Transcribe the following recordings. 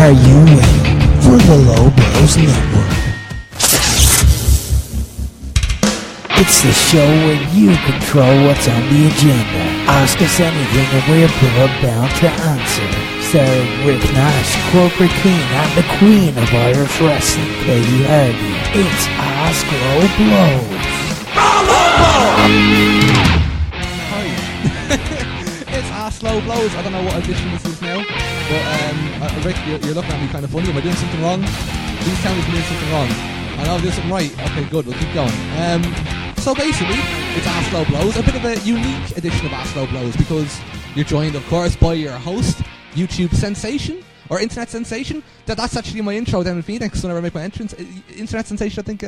Are you ready for the Low Blows Network? It's the show where you control what's on the agenda. Ask us anything and we're bound to answer. Starring Rick Nash, Corporate King, and the Queen of Irish Wrestling, Katie Hardy. It's Ask Low Blows. Hi. It's Ask Low Blows. I don't know what edition this is now, but Rick, you're looking at me kind of funny. Am I doing something wrong? Please tell me if I'm doing something wrong. I know I'm doing something right. Okay, good. We'll keep going. So basically, it's Ask Low Blows, a bit of a unique edition of Ask Low Blows, because you're joined, of course, by your host, YouTube sensation, or internet sensation. That's actually my intro down in Phoenix whenever I make my entrance. Internet sensation, I think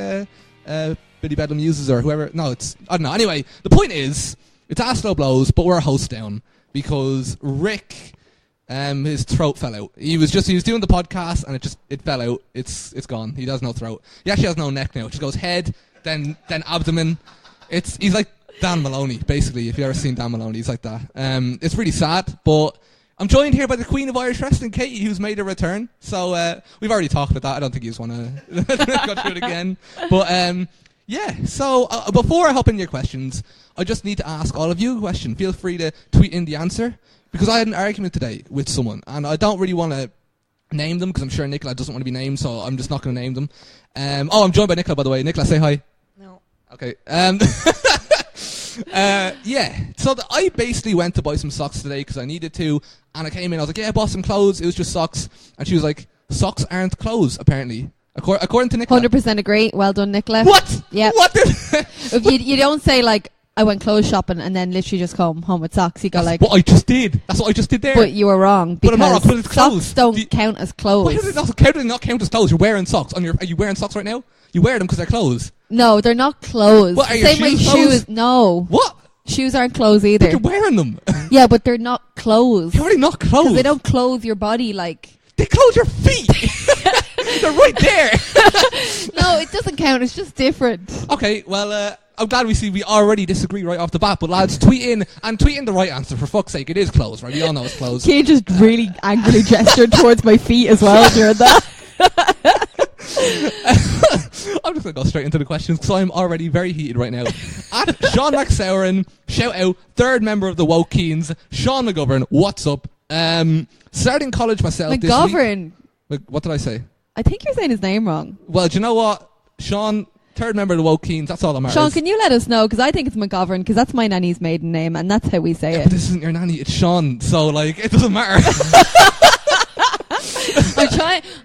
Billy Bedlam uses, or whoever. No, I don't know. Anyway, the point is, it's Ask Low Blows, but we're a host down, because Rick, his throat fell out. He was doing the podcast, and it fell out. It's gone. He has no throat. He actually has no neck now. It just goes head, then abdomen. He's like Dan Maloney, basically. If you've ever seen Dan Maloney, he's like that. It's really sad, but I'm joined here by the Queen of Irish Wrestling, Katie, who's made a return. So we've already talked about that. I don't think you just want to go through it again. But yeah, so before I hop into your questions, I just need to ask all of you a question. Feel free to tweet in the answer, because I had an argument today with someone, and I don't really want to name them, because I'm sure Nicola doesn't want to be named, so I'm just not going to name them. I'm joined by Nicola, by the way. Nicola, say hi. No. Okay. Yeah, so I basically went to buy some socks today because I needed to, and I came in, I was like, yeah, I bought some clothes, it was just socks, and she was like, socks aren't clothes, apparently, according to Nicola. 100% agree. Well done, Nicola. What? Yeah. What? you don't say, like, I went clothes shopping and then literally just come home with socks. You go like... What I just did. That's what I just did there. But you were wrong, but I'm not wrong, because but it's clothes. socks don't count as clothes. Why does it not count as clothes? You're wearing socks. Are you wearing socks right now? You wear them because they're clothes. No, they're not clothes. What, are your Same way shoes clothes? No. What? Shoes aren't clothes either. But you're wearing them. Yeah, but they're not clothes. How are they not clothes? Because they don't clothe your body like... They clothe your feet. They're right there. No, it doesn't count. It's just different. Okay, well, I'm glad we already disagree right off the bat, but lads, tweet in the right answer, for fuck's sake. It is clothes, right? We all know it's clothes. Kate just really angrily gestured towards my feet as well during that. I'm just going to go straight into the questions, because I'm already very heated right now. At Sean McSaurin, shout out, third member of the Woke Keens, Sean McGovern, what's up? Starting college myself McGovern. this week. What did I say? I think you're saying his name wrong. Well, do you know what? Sean, third member of the Woke Keens, that's all that matters. Sean, can you let us know? Because I think it's McGovern, because that's my nanny's maiden name, and that's how we say it. But this isn't your nanny, it's Sean, so, like, it doesn't matter.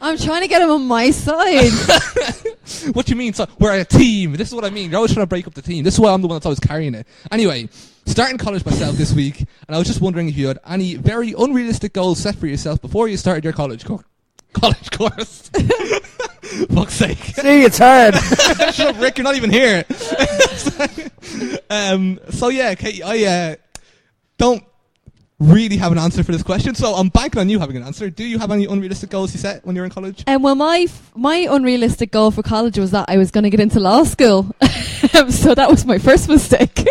I'm trying to get him on my side. What do you mean? So we're a team. This is what I mean. You're always trying to break up the team. This is why I'm the one that's always carrying it. Anyway, starting college myself this week, and I was just wondering if you had any very unrealistic goals set for yourself before you started your college course. Fuck's sake. See, it's hard. Shut up, Rick. You're not even here. So yeah, Kate, I don't really have an answer for this question, so I'm banking on you having an answer. Do you have any unrealistic goals you set when you were in college? Well, my unrealistic goal for college was that I was going to get into law school. So that was my first mistake.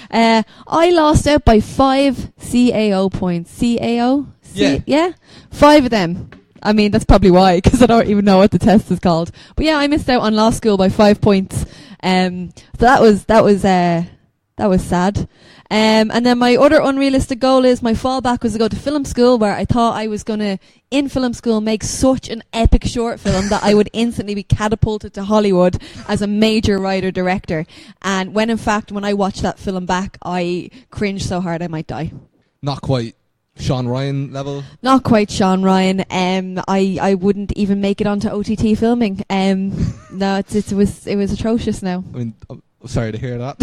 I lost out by 5 CAO points. CAO? Yeah? 5 of them. I mean, that's probably why, because I don't even know what the test is called. But yeah, I missed out on law school by 5 points. So that was sad. And then my other unrealistic goal is my fallback was to go to film school, where I thought I was going to, in film school, make such an epic short film that I would instantly be catapulted to Hollywood as a major writer-director. And when I watched that film back, I cringed so hard I might die. Not quite Sean Ryan level? Not quite Sean Ryan. I wouldn't even make it onto OTT filming. No, it was atrocious now. I mean, I'm sorry to hear that.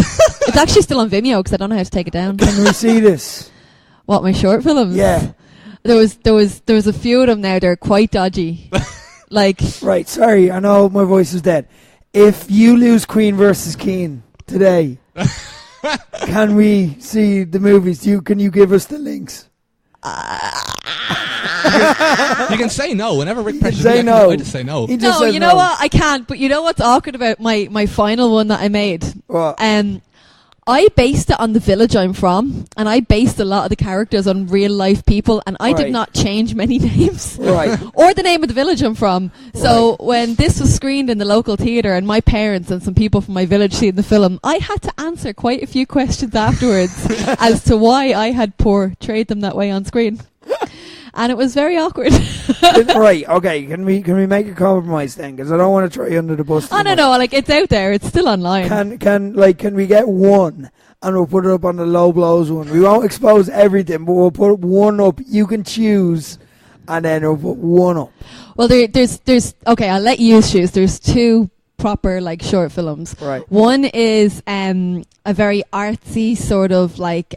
It's actually still on Vimeo because I don't know how to take it down. Can we see this? What, my short films? Yeah. There was a few of them now. They're quite dodgy. Like. Right. Sorry. I know my voice is dead. If you lose Queen versus Keen today, can we see the movies? Can you give us the links? You can say no whenever Rick pressures say me. No. I just say no. No, you know what? I can't. But you know what's awkward about my final one that I made? What? I based it on the village I'm from, and I based a lot of the characters on real life people, and I did not change many names. Right. Or the name of the village I'm from. So when this was screened in the local theatre and my parents and some people from my village seen the film, I had to answer quite a few questions afterwards as to why I had portrayed them that way on screen. And it was very awkward. Right, okay. Can we make a compromise then? Because I don't want to throw you under the bus. Oh, no, like, it's out there. It's still online. Can we get one and we'll put it up on the low blows one? We won't expose everything, but we'll put one up. You can choose, and then we'll put one up. Well, there's okay, I'll let you choose. There's two proper, like, short films. Right. One is a very artsy sort of, like,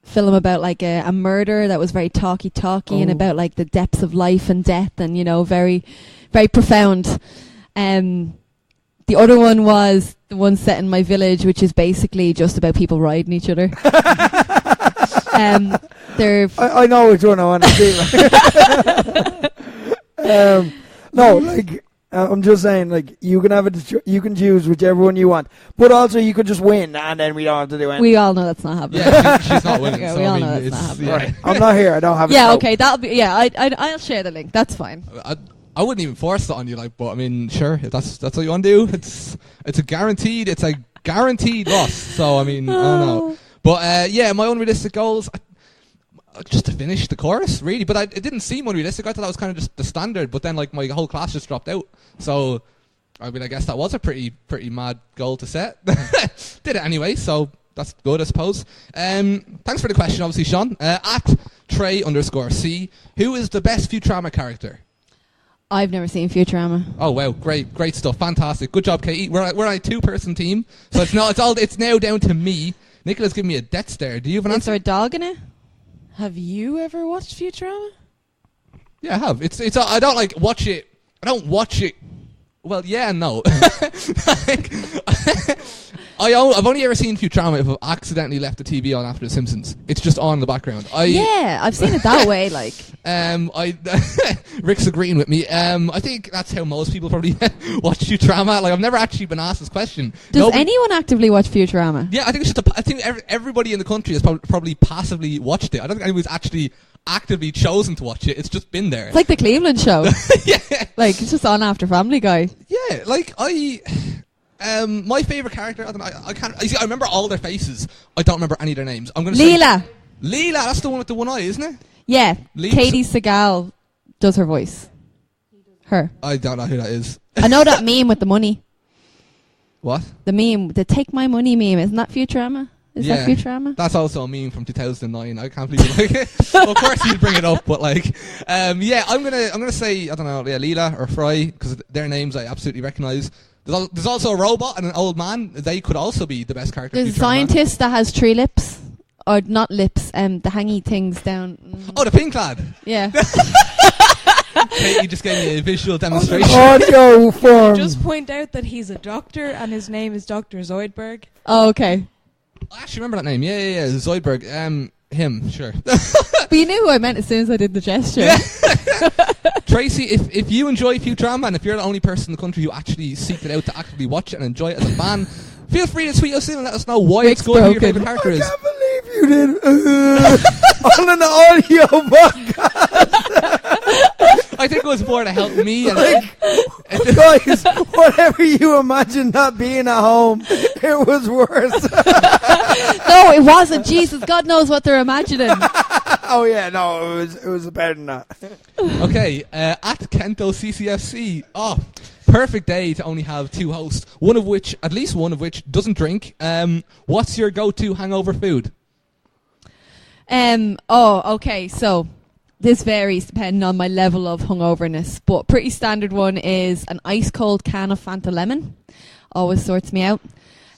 film about like a murder that was very talky and about like the depths of life and death, and you know, very, very profound. The other one was the one set in my village, which is basically just about people riding each other. I know which one I want to see. No, like I'm just saying, like you can have it. You can choose whichever one you want, but also you could just win, and then we don't have to do anything. We all know that's not happening. Yeah, she's not winning. Yeah, so we all I mean, know that's not happening. Yeah. Right. I'm not here. I don't have. Yeah, okay, that'll be. Yeah, I'll share the link. That's fine. I wouldn't even force it on you, like, but I mean, sure, if that's what you want to do. It's a guaranteed loss. So I mean, I don't know. But yeah, my unrealistic goals. Just to finish the chorus, really, but it didn't seem unrealistic. I thought that was kind of just the standard, but then like my whole class just dropped out. So, I mean, I guess that was a pretty mad goal to set. Did it anyway, so that's good, I suppose. Thanks for the question, obviously, Cian. At Trey_C, who is the best Futurama character? I've never seen Futurama. Oh wow, great stuff, fantastic, good job, Katie. We're a 2-person team, so it's now down to me. Nicola's giving me a death stare. Do you have an answer? Is there a dog in it? Have you ever watched Futurama? Yeah, I have. It's. I don't like watch it. I don't watch it. Well, yeah, and no. I've only ever seen Futurama if I've accidentally left the TV on after The Simpsons. It's just on in the background. Yeah, I've seen it that way. Like, Rick's agreeing with me. I think that's how most people probably watch Futurama. Like, I've never actually been asked this question. Does anyone actively watch Futurama? Yeah, I think it's just. I think everybody in the country has probably passively watched it. I don't think anyone's actually actively chosen to watch it. It's just been there. It's like the Cleveland show. Yeah, like it's just on after Family Guy. Yeah, like my favourite character. I don't know. I can't. I remember all their faces. I don't remember any of their names. I'm gonna say Leela. Leela, that's the one with the one eye, isn't it? Yeah, Leela. Katie Segal does her voice. Her. I don't know who that is. I know that meme with the money. What? The meme, the "Take My Money" meme. Isn't that Futurama? Is that Futurama? That's also a meme from 2009. I can't believe you like it. Well, of course you'd bring it up, but like, yeah, I'm gonna say, I don't know, yeah, Leela or Fry, because their names I absolutely recognise. There's also a robot and an old man. They could also be the best character. There's a scientist that has 3 lips, or not lips, the hangy things down. Oh, the pink lad. Yeah. Katie just gave me a visual demonstration. Audio form. Just point out that he's a doctor and his name is Dr. Zoidberg. Oh, okay. I actually remember that name. Yeah. Zoidberg. Him, sure. But you knew who I meant as soon as I did the gesture. Yeah. Tracy, if you enjoy Futurama and if you're the only person in the country who actually seeked it out to actively watch it and enjoy it as a fan, feel free to tweet us in and let us know why Rick's it's good, who your broken. favourite character is. I can't believe you did on an audio podcast. I think it was more to help me. And Guys, whatever you imagine that being at home, it was worse. No, it wasn't. Jesus, God knows what they're imagining. Oh yeah, no, it was better than that. Okay, at Kento CCFC. Oh, perfect day to only have 2 hosts. At least one of which doesn't drink. What's your go-to hangover food? Okay, so this varies depending on my level of hungoverness, but pretty standard one is an ice cold can of Fanta Lemon. Always sorts me out.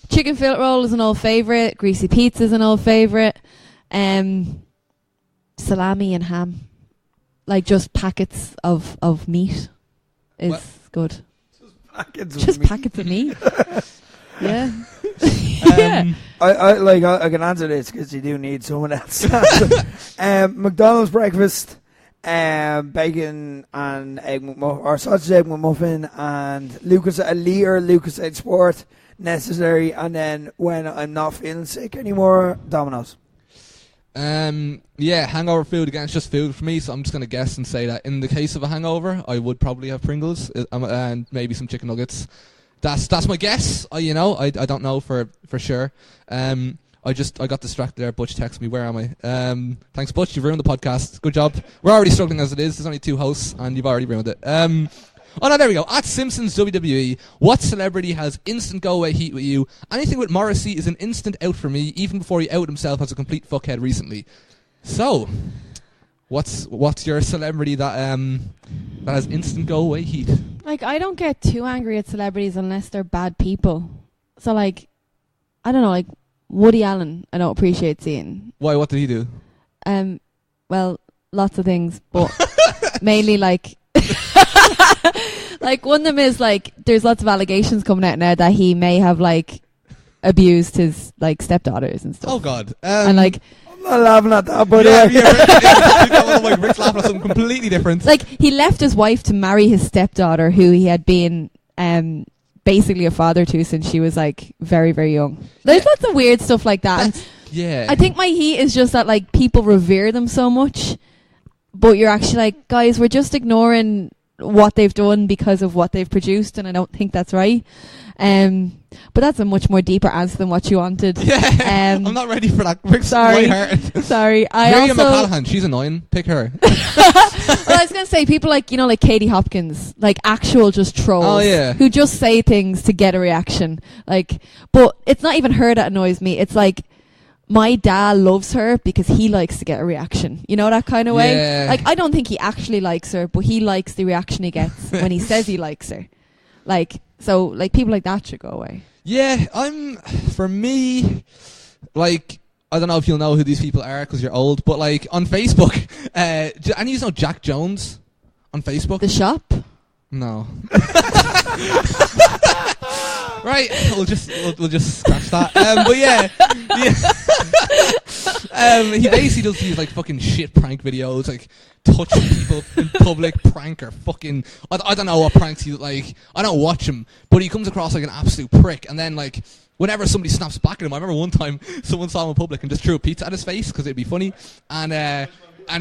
Chicken fillet roll is an old favourite. Greasy pizza is an old favourite. Salami and ham. Like just packets of meat is good. Just packets of meat. Yeah. Yeah. I can answer this because you do need someone else. McDonald's breakfast, bacon and egg McMuffin, or sausage egg McMuffin, and Lucas Lucasade Sport. necessary. And then when I'm not feeling sick anymore, Domino's. Yeah, hangover food, again, it's just food for me, so I'm just going to guess and say that in the case of a hangover, I would probably have Pringles and maybe some chicken nuggets. That's my guess. I don't know for sure. I got distracted there. Butch texted me, where am I? Thanks, Butch, you've ruined the podcast. Good job. We're already struggling as it is. There's only 2 hosts, and you've already ruined it. Oh no, there we go. At Simpsons WWE, what celebrity has instant go-away heat with you? Anything with Morrisey is an instant out for me, even before he outed himself as a complete fuckhead recently. So, what's your celebrity that has instant go-away heat? Like, I don't get too angry at celebrities unless they're bad people. So, like, I don't know, like Woody Allen, I don't appreciate seeing. Why? What did he do? Well, lots of things, but mainly like. Like, one of them is like there's lots of allegations coming out now that he may have like abused his like stepdaughters and stuff. Oh God! And like, I'm not laughing at that, but Rick's laughing at something completely different. Like, he left his wife to marry his stepdaughter, who he had been basically a father to since she was like very, very young. There's lots of weird stuff like that. And yeah, I think my heat is just that like people revere them so much, but you're actually like, guys, we're just ignoring what they've done because of what they've produced, and I don't think that's right. But that's a much more deeper answer than what you wanted. Yeah, I'm not ready for that. Rick's sorry. Miriam McCallaghan, she's annoying. Pick her. Well, I was gonna say people like, like Katie Hopkins, like actual just trolls. Oh yeah. Who just say things to get a reaction. Like, but it's not even her that annoys me. It's like, my dad loves her because he likes to get a reaction. You know, that kind of way? Yeah. Like, I don't think he actually likes her, but he likes the reaction he gets when he says he likes her. Like, so, like, people like that should go away. Yeah, for me, like, I don't know if you'll know who these people are because you're old, but, like, on Facebook, and you know Jack Jones on Facebook? The shop? No. Right, we'll just scratch that. But yeah. He basically does these like fucking shit prank videos, like touching people in public, prank or fucking I don't know what pranks he like. I don't watch him, but he comes across like an absolute prick. And then like whenever somebody snaps back at him, I remember one time someone saw him in public and just threw a pizza at his face because it'd be funny, and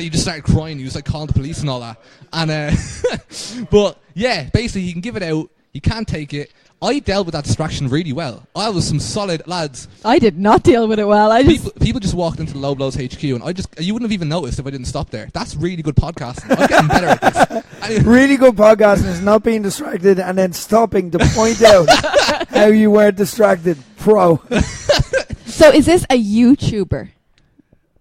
he just started crying. He was like calling the police and all that. And but yeah, basically he can give it out. He can't take it. I dealt with that distraction really well. I was some solid lads. I did not deal with it well. People just walked into the Low Blows HQ, and you wouldn't have even noticed if I didn't stop there. That's really good podcasting. I'm getting better at this. Anyway. Really good podcasting is not being distracted and then stopping to point out how you were distracted. Pro. So is this a YouTuber?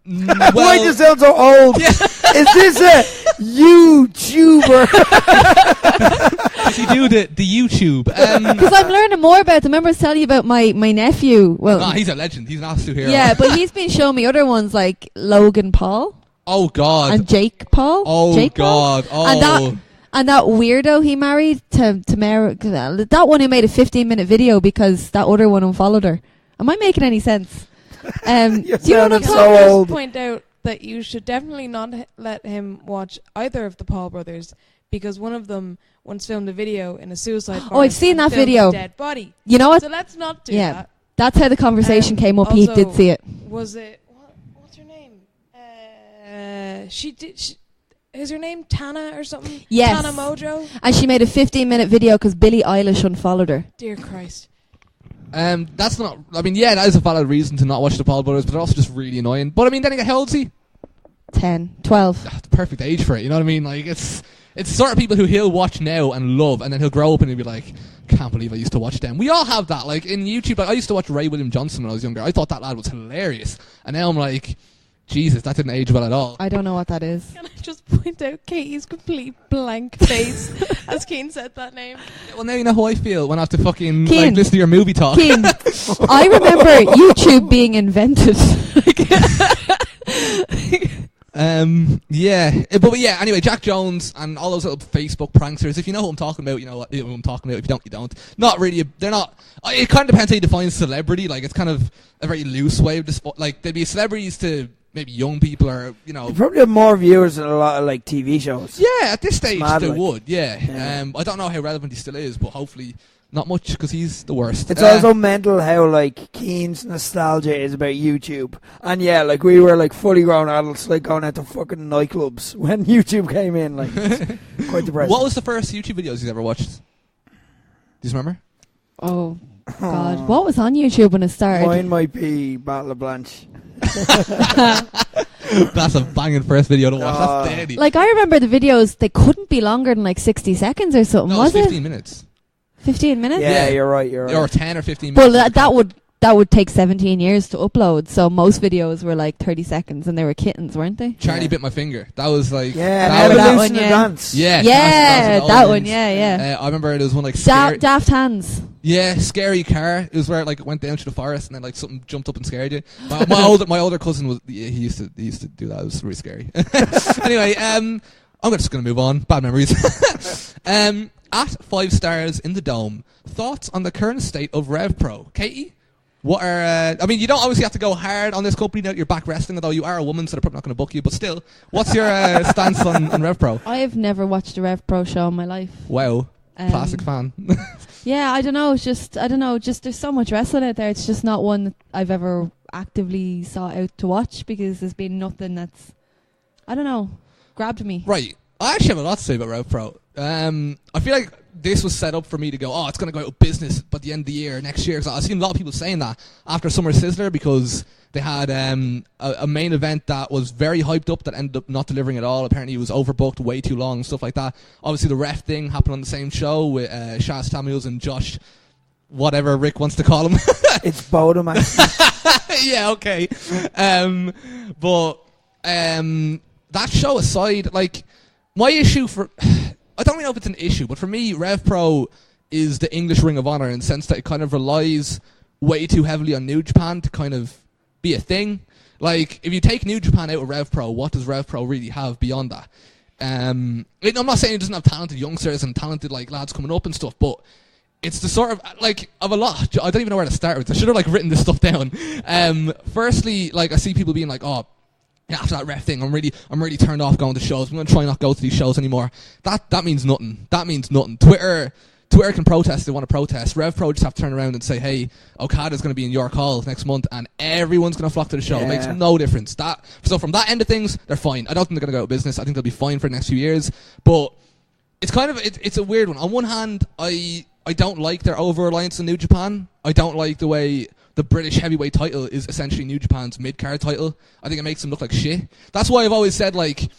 Why do you sound so old? Yeah. Is this a YouTuber? Does he do the YouTube? Because I'm learning more about it. Remember I was telling you about my nephew? Well, no, he's a legend. He's an absolute hero. Yeah, but he's been showing me other ones like Logan Paul. Oh God. And Jake Paul. Oh Jake God. Paul. Oh. And that weirdo he married to Mara, that one who made a 15-minute video because that other one unfollowed her. Am I making any sense? You're do you know what I'm so old. Point out that you should definitely not let him watch either of the Paul brothers, because one of them once filmed a video in a suicide forest. Oh, I've seen that filmed video. A dead body. You know what? So let's not do yeah, that. that's how the conversation came up. He did see it. Was it what's her name? Is her name Tana or something? Yes. Tana Mojo. And she made a 15-minute video because Billie Eilish unfollowed her. Dear Christ. That's not. I mean, yeah, that is a valid reason to not watch the Paul brothers, but they're also just really annoying. But I mean, then again, how old is he? 10, 12. The perfect age for it. You know what I mean? Like it's the sort of people who he'll watch now and love, and then he'll grow up and he'll be like, can't believe I used to watch them. We all have that. Like in YouTube, like, I used to watch Ray William Johnson when I was younger. I thought that lad was hilarious, and now I'm like, Jesus, that didn't age well at all. I don't know what that is. Can I just point out Katie's complete blank face as Cian said that name? Well, now you know how I feel when I have to fucking Cian, like, listen to your movie talk. Cian, I remember YouTube being invented. Yeah, but yeah. Anyway, Jack Jones and all those little Facebook pranksters. If you know who I'm talking about, you know who I'm talking about. If you don't, you don't. Not really. They're not. It kind of depends how you define celebrity. Like it's kind of a very loose way of like they'd be celebrities to maybe young people, or you know. You probably have more viewers than a lot of like TV shows. Yeah, at this stage mad, they like. would. Yeah. Yeah. I don't know how relevant he still is, but hopefully Not much, because he's the worst. It's also mental how, like, Cian's nostalgia is about YouTube. And yeah, like, we were, like, fully grown adults, like, going out to fucking nightclubs when YouTube came in. Like, it's quite depressing. What was the first YouTube videos you ever watched? Do you remember? Oh, God. What was on YouTube when it started? Mine might be Battle of Blanche. That's a banging first video to watch. That's deadly. Like, I remember the videos, they couldn't be longer than, like, 60 seconds or something, No, was it was it? 15 minutes. 15 minutes? Yeah, you're right. Or 10 or 15 minutes. Well, that would take 17 years to upload, so most videos were like 30 seconds and they were kittens, weren't they? Charlie Bit My Finger. That was like... Yeah, that Evolution one, of yeah. Dance. Yeah, that one, yeah. I remember there was one like... Scary, Daft Hands. yeah, Scary Car. It was where it like went down to the forest and then like something jumped up and scared you. My older cousin was... Yeah, he used to do that. It was really scary. Anyway, I'm just going to move on. Bad memories. At 5 stars in the dome, thoughts on the current state of RevPro? Katie? What are... I mean, you don't obviously have to go hard on this company now that you're back wrestling, although you are a woman, so they're probably not going to book you. But still, what's your stance on RevPro? I have never watched a RevPro show in my life. Wow. Classic fan. Yeah, I don't know. Just there's so much wrestling out there. It's just not one that I've ever actively sought out to watch because there's been nothing that's, I don't know, grabbed me. Right. I actually have a lot to say about RevPro. I feel like this was set up for me to go, oh, it's going to go out of business by the end of the year, next year. Because I've seen a lot of people saying that after Summer Sizzler because they had a main event that was very hyped up that ended up not delivering at all. Apparently it was overbooked way too long, stuff like that. Obviously the ref thing happened on the same show with Shaz Samuels and Josh, whatever Rick wants to call him. It's Bodum, actually. Yeah, okay. But that show aside, like, my issue for... I don't really know if it's an issue, but for me, RevPro is the English Ring of Honor in the sense that it kind of relies way too heavily on New Japan to kind of be a thing. Like, if you take New Japan out of RevPro, what does RevPro really have beyond that? I'm not saying it doesn't have talented youngsters and talented like lads coming up and stuff, but it's the sort of, like, of a lot. I don't even know where to start with. I should have, like, written this stuff down. Firstly, like, I see people being like, oh, after that ref thing, I'm really turned off going to shows. I'm going to try not go to these shows anymore. That means nothing. That means nothing. Twitter can protest if they want to protest. RevPro just have to turn around and say, hey, Okada's going to be in York Hall next month and everyone's going to flock to the show. Yeah. It makes no difference. So from that end of things, they're fine. I don't think they're going to go out of business. I think they'll be fine for the next few years. But it's kind of, it's a weird one. On one hand, I don't like their over-reliance on New Japan. I don't like the way the British heavyweight title is essentially New Japan's mid-card title. I think it makes them look like shit. That's why I've always said, like,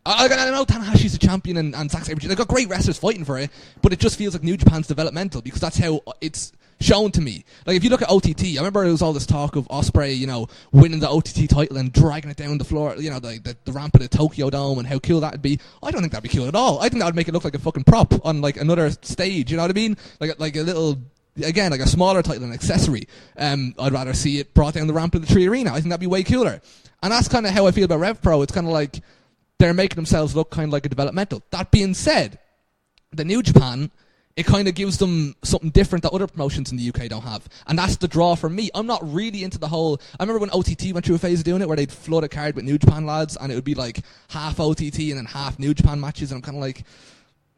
I know Tanahashi's a champion and Zack Sabre, they've got great wrestlers fighting for it, but it just feels like New Japan's developmental because that's how it's shown to me. Like, if you look at OTT, I remember there was all this talk of Ospreay, winning the OTT title and dragging it down the floor, the ramp of the Tokyo Dome and how cool that'd be. I don't think that'd be cool at all. I think that would make it look like a fucking prop on, like, another stage, you know what I mean? Like a little... Again, like a smaller title, an accessory. I'd rather see it brought down the ramp of the Tree Arena. I think that'd be way cooler. And that's kind of how I feel about RevPro. It's kind of like they're making themselves look kind of like a developmental. That being said, the New Japan, it kind of gives them something different that other promotions in the UK don't have. And that's the draw for me. I'm not really into the whole... I remember when OTT went through a phase of doing it where they'd flood a card with New Japan lads and it would be like half OTT and then half New Japan matches. And I'm kind of like...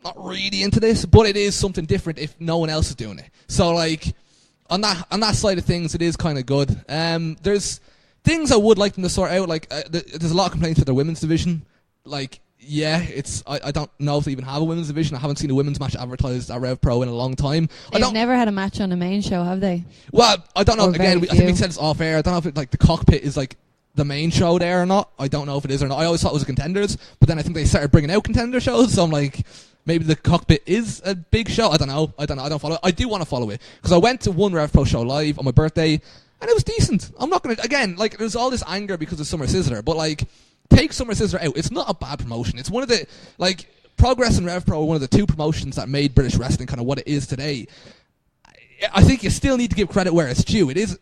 not really into this, but it is something different if no one else is doing it. So, like, on that side of things, it is kind of good. There's things I would like them to sort out. Like, there's a lot of complaints with their women's division. Like, yeah, I don't know if they even have a women's division. I haven't seen a women's match advertised at RevPro in a long time. They've never had a match on a main show, have they? Well, I don't know. Again, I think we said this off air. I don't know if the cockpit is like the main show there or not. I don't know if it is or not. I always thought it was a Contenders, but then I think they started bringing out Contender shows, so I'm like... Maybe the cockpit is a big show. I don't know. I don't follow it. I do want to follow it. Because I went to one RevPro show live on my birthday, and it was decent. I'm not going to... Again, like, there's all this anger because of Summer Sizzler, but, like, take Summer Sizzler out. It's not a bad promotion. It's one of the... Like, Progress and RevPro are one of the two promotions that made British wrestling kind of what it is today. I think you still need to give credit where it's due. It is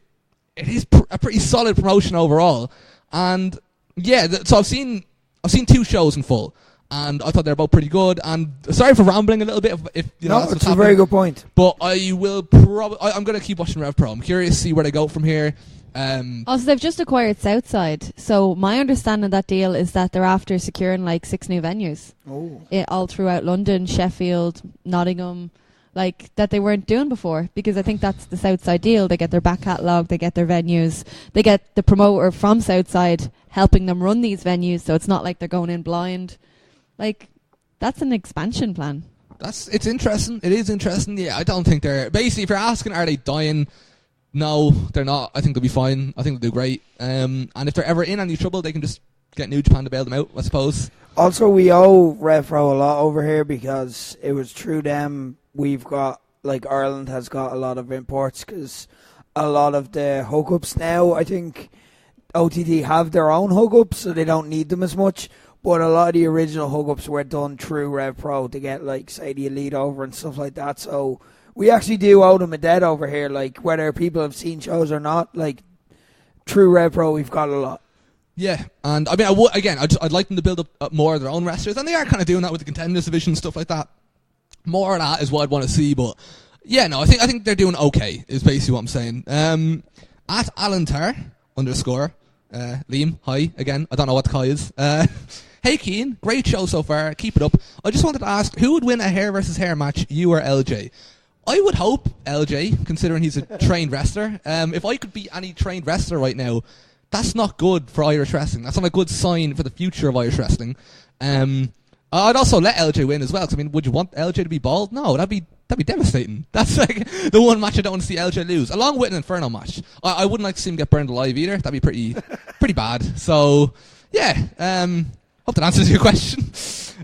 a pretty solid promotion overall. And, yeah, so I've seen 2 shows in full. And I thought they were both pretty good. And sorry for rambling a little bit. If you know, no, it's a very good point. But I will probably... I'm going to keep watching RevPro. I'm curious to see where they go from here. Also, they've just acquired Southside. So my understanding of that deal is that they're after securing like 6 new venues. Oh. All throughout London, Sheffield, Nottingham. like that they weren't doing before, because I think that's the Southside deal. They get their back catalogue, they get their venues, they get the promoter from Southside helping them run these venues, so it's not like they're going in blind. Like, that's an expansion plan. It's interesting. It is interesting. Yeah, I don't think they're... Basically, if you're asking, are they dying? No, they're not. I think they'll be fine. I think they'll do great. And if they're ever in any trouble, they can just get New Japan to bail them out, I suppose. Also, we owe RevPro a lot over here because it was through them we've got, like, Ireland has got a lot of imports, because a lot of the hookups now, I think OTT have their own hookups, so they don't need them as much. But a lot of the original hookups were done through RevPro to get, like, say, the Elite over and stuff like that. So we actually do owe them a debt over here, like, whether people have seen shows or not. Like, through RevPro, we've got a lot. Yeah, and I mean, I'd like them to build up more of their own wrestlers, and they are kind of doing that with the Contenders division and stuff like that. More of that is what I'd want to see, but yeah, no, I think they're doing okay, is basically what I'm saying. At Alantar _ Liam, hi again. I don't know what the Kai is. Hey Cian, great show so far. Keep it up. I just wanted to ask, who would win a hair versus hair match, you or LJ? I would hope LJ, considering he's a trained wrestler. If I could beat any trained wrestler right now, that's not good for Irish wrestling. That's not a good sign for the future of Irish wrestling. I'd also let LJ win as well, because I mean, would you want LJ to be bald? No, that'd be devastating. That's like the one match I don't want to see LJ lose, along with an Inferno match. I wouldn't like to see him get burned alive either. That'd be pretty bad. So yeah, hope that answers your question.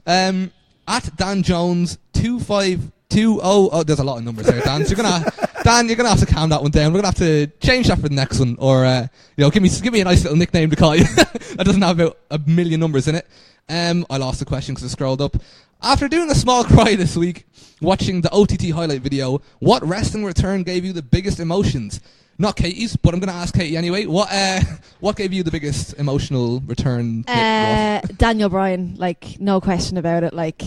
At Dan Jones 2520. Oh, there's a lot of numbers there, Dan. So you're gonna have to calm that one down. We're gonna have to change that for the next one, or give me a nice little nickname to call you that doesn't have about a million numbers in it. I lost the question because I scrolled up. After doing a small cry this week, watching the OTT highlight video, what wrestling return gave you the biggest emotions? Not Katie's, but I'm going to ask Katie anyway. What gave you the biggest emotional return? Daniel Bryan, like, no question about it. Like,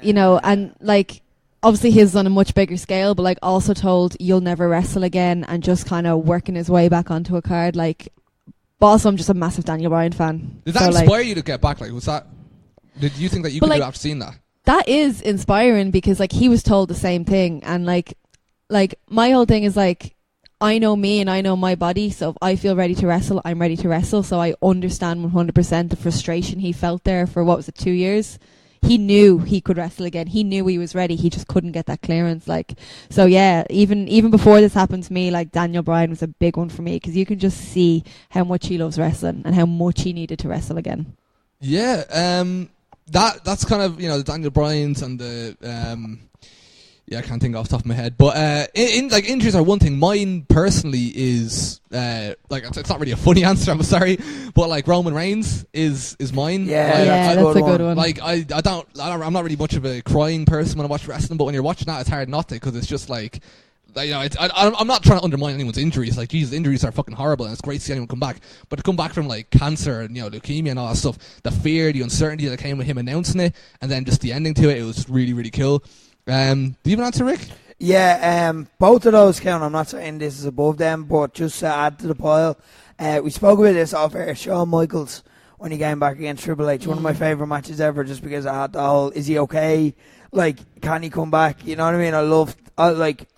you know, and like, obviously his on a much bigger scale, but like also told you'll never wrestle again, and just kind of working his way back onto a card. Like, but also I'm just a massive Daniel Bryan fan. Did that inspire you to get back? Like, did you think that you could do it after seeing that? That is inspiring, because like he was told the same thing, and like my whole thing is like, I know me and I know my body, so if I feel ready to wrestle, I'm ready to wrestle. So I understand 100% the frustration he felt there for, 2 years. He knew he could wrestle again. He knew he was ready. He just couldn't get that clearance. Like, so yeah, even before this happened to me, like Daniel Bryan was a big one for me, because you can just see how much he loves wrestling and how much he needed to wrestle again. Yeah, that's kind of, the Daniel Bryans and the I can't think off the top of my head, but like injuries are one thing. Mine personally is like, it's not really a funny answer, I'm sorry, but like Roman Reigns is mine. Yeah, that's a good one. Like I'm not really much of a crying person when I watch wrestling, but when you're watching that, it's hard not to, because it's just like, I'm not trying to undermine anyone's injuries. Like, Jesus, injuries are fucking horrible, and it's great to see anyone come back. But to come back from like cancer and leukemia and all that stuff, the fear, the uncertainty that came with him announcing it, and then just the ending to it, it was really, really cool. Do you have an answer, Rick? Yeah, both of those count. I'm not saying this is above them, but just to add to the pile, we spoke about this off air. Shawn Michaels, when he came back against Triple H, one of my favourite matches ever, just because I had the whole, is he okay? Like, can he come back? You know what I mean?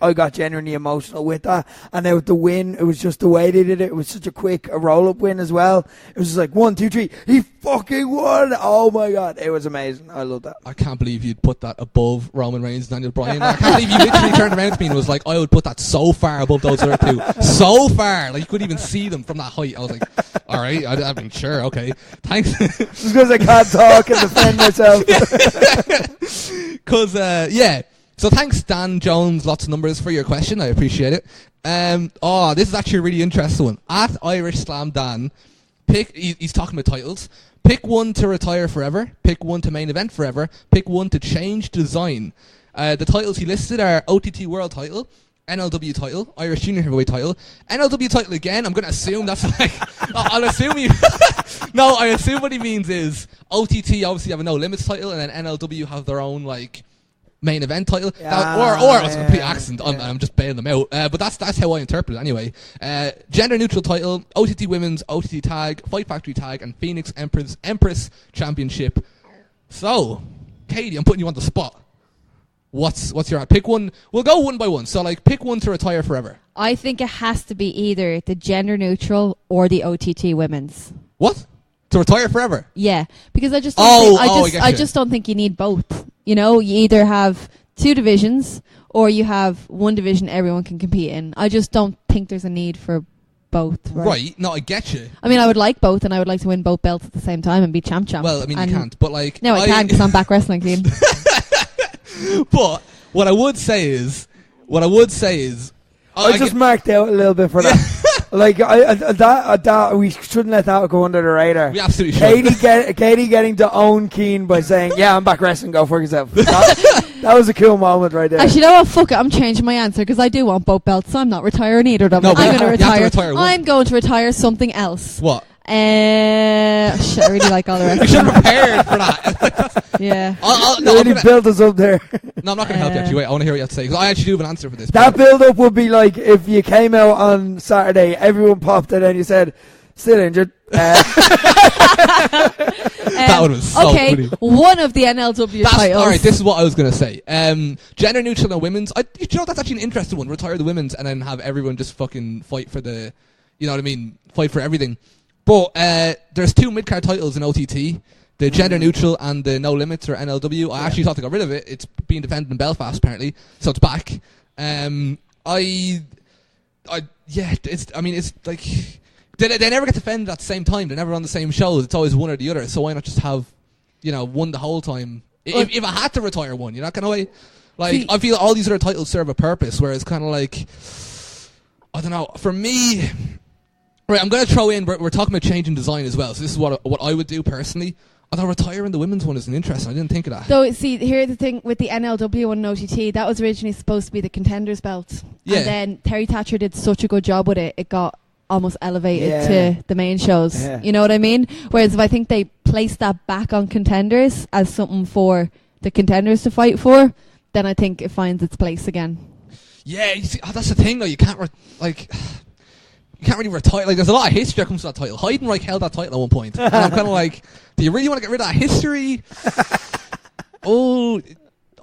I got genuinely emotional with that. And then with the win, it was just the way they did it. It was such a roll-up win as well. It was just like, 1, 2, 3. He fucking won. Oh, my God. It was amazing. I love that. I can't believe you'd put that above Roman Reigns and Daniel Bryan. I can't believe you literally turned around to me and was like, I would put that so far above those other two. So far. Like, you couldn't even see them from that height. I was like, all right. I mean, sure. Okay. Thanks. Just because I can't talk and defend myself. Because, so thanks, Dan Jones, lots of numbers for your question. I appreciate it. This is actually a really interesting one. At Irish Slam Dan, he's talking about titles. Pick one to retire forever. Pick one to main event forever. Pick one to change design. The titles he listed are OTT World Title, NLW Title, Irish Junior Heavyweight Title, NLW Title again. I'm going to assume that's like... I'll assume you... No, I assume what he means is OTT obviously have a No Limits title, and then NLW have their own, like, main event title. Or it was a complete accident. I'm just bailing them out. But that's how I interpret it anyway. Gender neutral title, OTT Women's, OTT Tag, Fight Factory Tag, and Phoenix Empress Championship. So, Katie, I'm putting you on the spot. What's your pick one? We'll go one by one. So like, pick one to retire forever. I think it has to be either the gender neutral or the OTT women's. What? To retire forever? Yeah, because I just don't I get just don't think you need both. You know, you either have 2 divisions or you have 1 division everyone can compete in. I just don't think there's a need for both. Right. No, I get you. I mean, I would like both, and I would like to win both belts at the same time and be champ. Well, I mean, you can't, but like... No, I can, because I'm back wrestling, Cian. But what I would say is... I just marked out a little bit for that. Like, that we shouldn't let that go under the radar. We absolutely should. Katie getting to own Cian by saying, yeah, I'm back wrestling, go for yourself. That was a cool moment right there. Actually, you know what? Fuck it. I'm changing my answer because I do want both belts, so I'm not retiring either of them. No, I'm going to retire. One. I'm going to retire something else. What? Shit, I really like all the rest. I should have prepared for that. Yeah. Build us up there. No, I'm not going to help you actually. Wait, I want to hear what you have to say, because I actually do have an answer for this. That build-up would be like if you came out on Saturday, everyone popped and then you said, still injured. That one was so funny. One of the NLW titles. Alright, this is what I was going to say. Gender neutral and women's. You know, that's actually an interesting one. Retire the women's and then have everyone just fucking fight for the, you know what I mean, fight for everything. But there's 2 mid-card titles in OTT. The gender neutral and the no limits or NLW. I actually thought they got rid of it. It's being defended in Belfast apparently, so it's back. It's like they never get defended at the same time. They're never on the same shows. It's always one or the other. So why not just have, one the whole time? If I had to retire one, you know, kind of way. Like, I feel all these other titles serve a purpose. Whereas kind of like, I don't know. For me, right, I'm going to throw in. We're talking about changing design as well. So this is what I would do personally. I thought retiring the women's one is an interesting. I didn't think of that. So, see, here's the thing with the NLW one and OTT. That was originally supposed to be the contenders belt. Yeah. And then Terry Thatcher did such a good job with it, it got almost elevated to the main shows. Yeah. You know what I mean? Whereas if I think they placed that back on contenders as something for the contenders to fight for, then I think it finds its place again. Yeah, you see, that's the thing though. You can't you can't really retire. Like, there's a lot of history that comes to that title. Heidenreich held that title at one point. And I'm kind of like, do you really want to get rid of that history?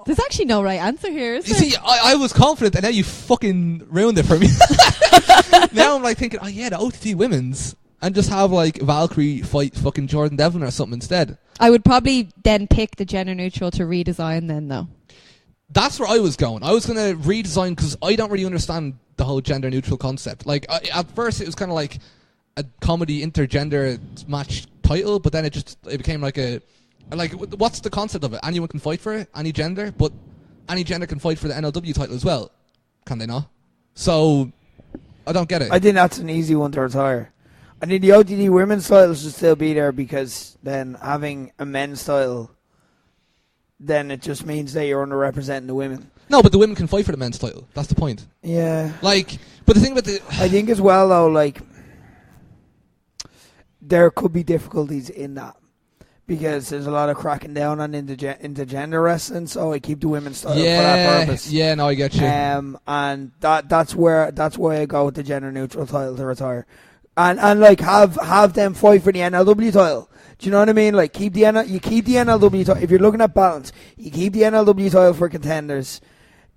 There's actually no right answer here, is there? You see, I was confident, and now you fucking ruined it for me. Now I'm like thinking, the OTT women's, and just have like Valkyrie fight fucking Jordan Devlin or something instead. I would probably then pick the gender neutral to redesign then, though. That's where I was going. I was going to redesign because I don't really understand the whole gender neutral concept. Like, at first it was kind of like a comedy intergender match title, but then it became like what's the concept of it? Anyone can fight for it, any gender, but any gender can fight for the NLW title as well. Can they not? So, I don't get it. I think that's an easy one to retire. I think the OTT women's title should still be there because then having a men's title, then it just means that you're underrepresenting the women. No, but the women can fight for the men's title. That's the point. Yeah. Like, but the thing about I think as well, though, like, there could be difficulties in that. Because there's a lot of cracking down on intergender wrestling, so I keep the women's title for that purpose. Yeah, no, I get you. And that's why I go with the gender neutral title to retire. And like have them fight for the NLW title. Do you know what I mean? Like you keep the NLW title. If you're looking at balance, you keep the NLW title for contenders.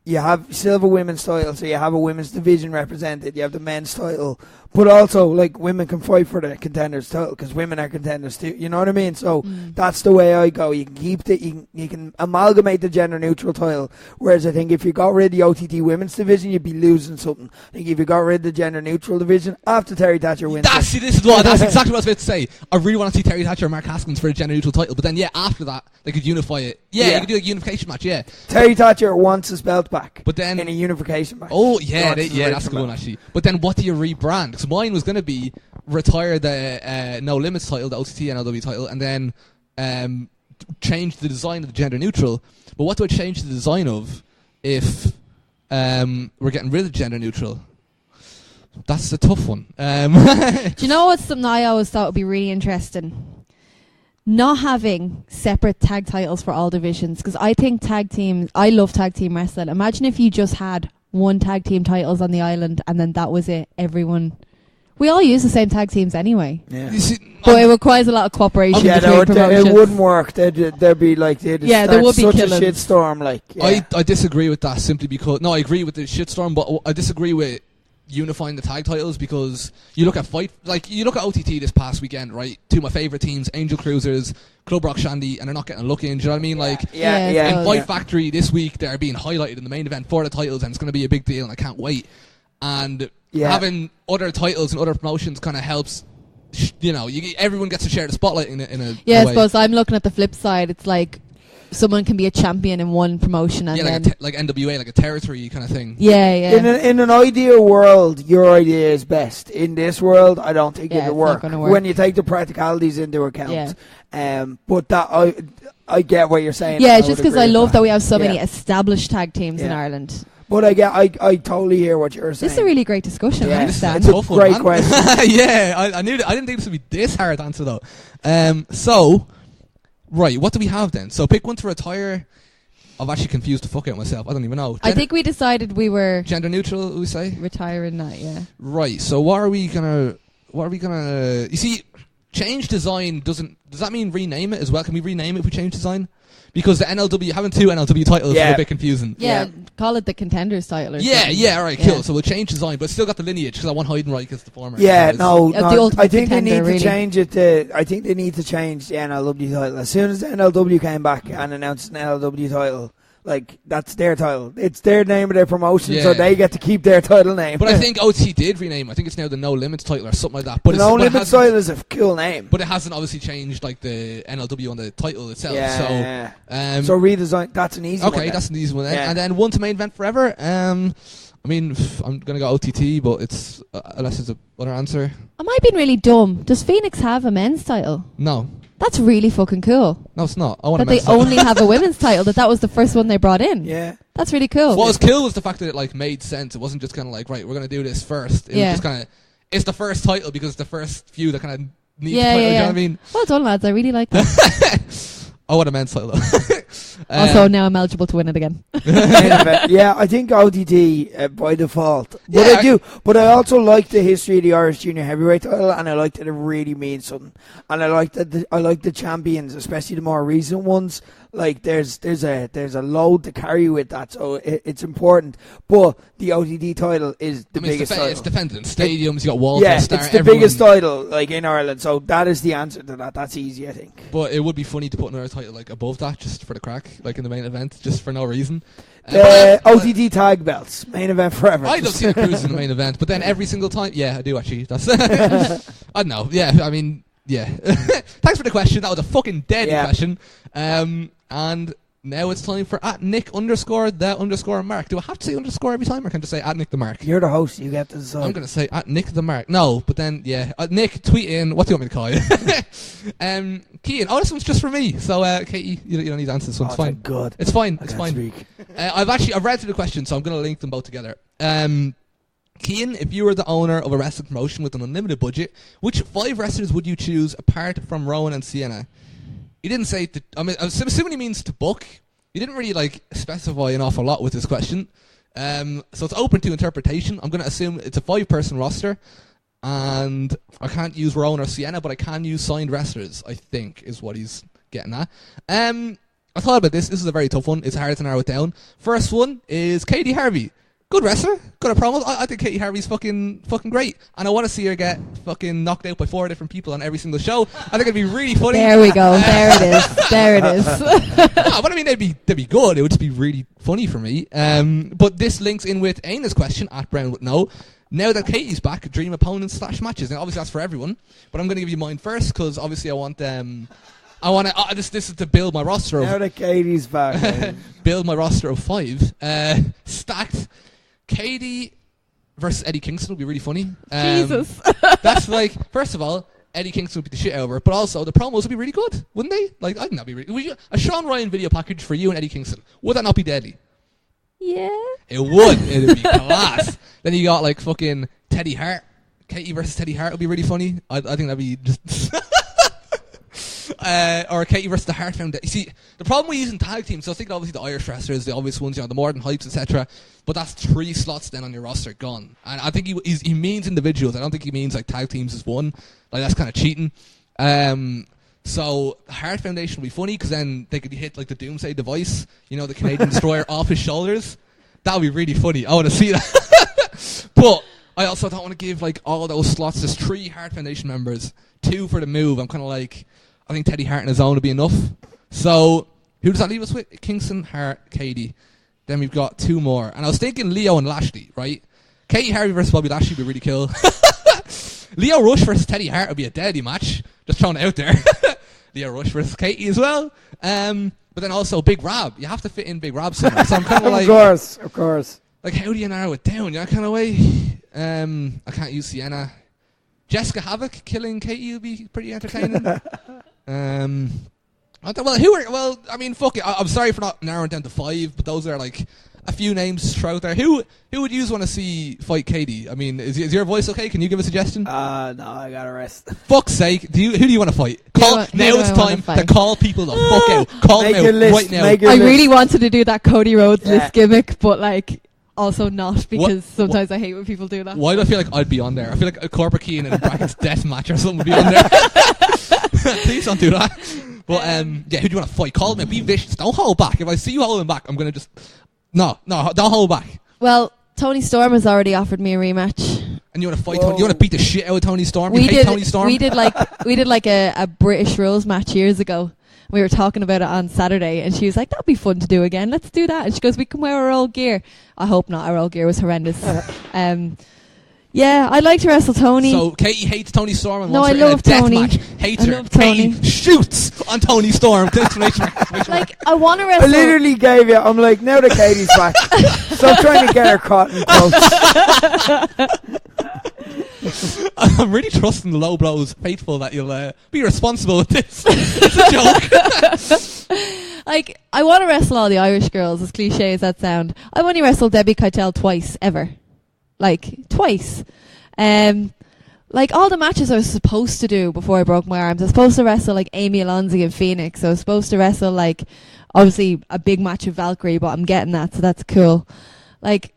You still have a women's title, so you have a women's division represented. You have the men's title, but also like women can fight for the contenders title because women are contenders too. You know what I mean? So that's the way I go. You can keep you can amalgamate the gender neutral title. Whereas I think if you got rid of the OTT women's division, you'd be losing something. I think if you got rid of the gender neutral division after Terry Thatcher wins, that's exactly what I was about to say. I really want to see Terry Thatcher and Mark Haskins for a gender neutral title, but then after that they could unify it. You could do a unification match. Yeah, Terry Thatcher wants his belt back, but then in a unification match. Oh yeah, that's a good one actually. But then what do you rebrand? Because mine was going to be retire the No Limits title, the OTT NLW title, and then change the design of the gender neutral. But what do I change the design of if we're getting rid of gender neutral? That's the tough one. Do you know what's something I always thought would be really interesting? Not having separate tag titles for all divisions, because I think I love tag team wrestling. Imagine if you just had one tag team titles on the island and then that was it. Everyone We all use the same tag teams anyway. Yeah. You see, But it requires a lot of cooperation Yeah, between promotions. it wouldn't work. There'd be like there start would be such killings. a shitstorm. Like, yeah. I disagree with that simply because I agree with the shitstorm, but I disagree with unifying the tag titles because you look at OTT this past weekend, right? Two of my favourite teams, Angel Cruisers, Club Rock Shandy, and they're not getting a look in. Do you know what I mean? Like, Yeah, in Fight Factory this week, they're being highlighted in the main event for the titles, and it's going to be a big deal, and I can't wait. And having other titles and other promotions kind of helps. Everyone gets to share the spotlight in a Yeah, way. I suppose I'm looking at the flip side. It's like someone can be a champion in one promotion and then... like NWA, like a territory kind of thing. Yeah. In an ideal world, your idea is best. In this world, I don't think Yeah, it'll it's work. not gonna work. When you take the practicalities into account. But that I get what you're saying. Yeah, I it's just would because agree I with love that we have so many Yeah. established tag teams in Yeah. Ireland. But I totally hear what you're saying. This is a really great discussion. Yeah, I This is understand. it's a tough one, great man. question. Yeah, I didn't think this would be this hard to answer though. So, right, what do we have then? So pick one to retire. I've actually confused the fuck out of myself. I don't even know. I think we decided we were Gender neutral, we say? retiring that, yeah. Right, so what are we gonna you see, change design does that mean rename it as well? Can we rename it if we change design? Because the NLW, having two NLW titles is Yeah. a bit confusing. Yeah, call it the Contenders title or Yeah, something. alright, cool. Yeah. So we'll change design, but still got the lineage because I want Heidenreich as the former. Yeah, So no, Of the ultimate I think they contender, need to really. change it to. I think they need to change the NLW title. As soon as the NLW came back and announced an NLW title, like that's their title. It's their name of their promotion, so Yeah. they get to keep their title name. But I think OT did rename. I think it's now the No Limits title or something like that. But the it's, No but it Limits hasn't- title is a cool name. But it hasn't obviously changed like the NLW on the title itself. Yeah. So, So redesign. That's an easy one. okay, then. that's an easy one then. Yeah. And then one to main event forever. I mean, I'm gonna go OTT, but it's unless there's a other answer. Am I being really dumb? Does Phoenix have a men's title? No, That's really fucking cool. no, it's not. I want That to they mess up. only have a women's title, that was the first one they brought in. Yeah. That's really cool. What was cool was the fact that it like made sense. It wasn't just kind of like, right, we're gonna do this first. It Yeah. was just kind of, it's the first title because it's the first few that kind of need Yeah, the title. yeah, You know yeah. what I mean? Well done, lads. I really like that. I want a men's title. Also, now I'm eligible to win it again. Main event. Yeah, I think OTT by default. But Yeah, I do. But I also like the history of the Irish Junior Heavyweight title, and I like that it really means something. And I like that. I like the champions, especially the more recent ones. Like there's a load to carry with that, so it's important. But the OTT title is the biggest it's title. defended in stadiums. You got Walter, Yeah, Star, it's the everyone. biggest title like in Ireland. So that is the answer to that. That's easy, I think. But it would be funny to put another title like above that, just for the crack, like in the main event, just for no reason. The OTT tag belts, main event forever. I don't see the Cruise in the main event, but then every single time, yeah, I do actually. That's I don't know. Yeah, I mean, yeah. Thanks for the question. That was a fucking dead question. And now it's time for @Nick_the_Mark. Do I have to say underscore every time, or can I just say @Nick_the_Mark? You're the host. You get to decide. I'm going to say @Nick_the_Mark. No, but then, yeah. Nick, tweet in. What do you want me to call you? Cian. Oh, this one's just for me. So, Katie, you don't need to answer this one. It's fine. Good. It's fine. I It's can't fine. speak. I've read through the question, so I'm going to link them both together. Cian, if you were the owner of a wrestling promotion with an unlimited budget, which 5 wrestlers would you choose apart from Rowan and Sienna? He didn't say. I'm assuming he means to book. He didn't really like specify an awful lot with this question. So it's open to interpretation. I'm going to assume it's a 5-person roster, and I can't use Rowan or Sienna, but I can use signed wrestlers. I think is what he's getting at. I thought about this. This is a very tough one. It's hard to narrow it down. First one is Katie Harvey. Good wrestler, good at promos. I think Katie Harvey's fucking great, and I want to see her get fucking knocked out by 4 different people on every single show. I think it'd be really funny. There we go. There it is. There it is. No, but I mean, they'd be good. It would just be really funny for me. But this links in with Aina's question @Brown with no. Now that Katie's back, dream opponents / matches. Now, obviously, that's for everyone, but I'm going to give you mine first because obviously I want this is to build my roster of Now that Katie's back. build my roster of 5 stacked. Katie versus Eddie Kingston would be really funny. Jesus. That's like, first of all, Eddie Kingston would be the shit out of her, but also the promos would be really good, wouldn't they? Like, I think that'd be really. A Sean Ryan video package for you and Eddie Kingston, would that not be deadly? Yeah. It would. It'd be class. Then you got like fucking Teddy Hart. Katie versus Teddy Hart would be really funny. I think that'd be just. or Katie versus the Hart Foundation. You see, the problem with using tag teams, so I think obviously the Irish wrestlers, the obvious ones, the Modern Hypes, etc. But that's 3 slots then on your roster gone. And I think he means individuals. I don't think he means like tag teams is one. Like that's kind of cheating. So the Hart Foundation will be funny because then they could hit like the Doomsday device, the Canadian Destroyer off his shoulders. That would be really funny. I want to see that. But I also don't want to give like all those slots. There's 3 Hart Foundation members, 2 for the move. I'm kind of like, I think Teddy Hart on his own would be enough. So who does that leave us with? Kingston, Hart, Katie. Then we've got 2 more. And I was thinking Leo and Lashley, right? Katie Harvey versus Bobby Lashley would be really cool. Leo Rush versus Teddy Hart would be a deadly match. Just throwing it out there. Leo Rush versus Katie as well. But then also Big Rob. You have to fit in Big Rob somewhere. So I'm kind of like... Of course. Like, how do you narrow it down? Kind of way. I can't use Sienna. Jessica Havoc killing Katie would be pretty entertaining. Fuck it. I'm sorry for not narrowing down to 5, but those are like a few names throughout there. Who would you want to see fight Katie? I mean, is your voice okay? Can you give a suggestion? No, I gotta rest. Fuck's sake! Who do you want to fight? Now it's time to call people the fuck out. Call them out right now. I really wanted to do that Cody Rhodes list gimmick, but like also not because sometimes I hate when people do that. Why do I feel like I'd be on there? I feel like a Corporate Cian in a brackets death match or something would be on there. Please don't do that. But who do you want to fight? Call me. Be vicious. Don't hold back. If I see you holding back, I'm gonna just no. Don't hold back. Well, Tony Storm has already offered me a rematch. And you want to fight? Tony, you want to beat the shit out of Tony Storm? Tony Storm? We did like a British Rules match years ago. We were talking about it on Saturday, and she was like, "That'd be fun to do again. Let's do that." And she goes, "We can wear our old gear." I hope not. Our old gear was horrendous. Yeah, I'd like to wrestle Tony. So Katie hates Tony Storm and no, wants I her love in a Tony. death match. Hates her. Love Tony. Katie shoots on Tony Storm. Like, I want to wrestle. I literally gave you. I'm like, now that Katie's back, stop trying to get her caught in close. I'm really trusting the low blows faithful that you'll be responsible with this. It's a joke. Like, I want to wrestle all the Irish girls, as cliche as that sound. I've only wrestled Debbie Keitel twice, ever. Like, twice. Like, all the matches I was supposed to do before I broke my arms. I was supposed to wrestle, like, Amy Alonzi in Phoenix. I was supposed to wrestle, like, obviously a big match with Valkyrie, but I'm getting that, so that's cool. Like,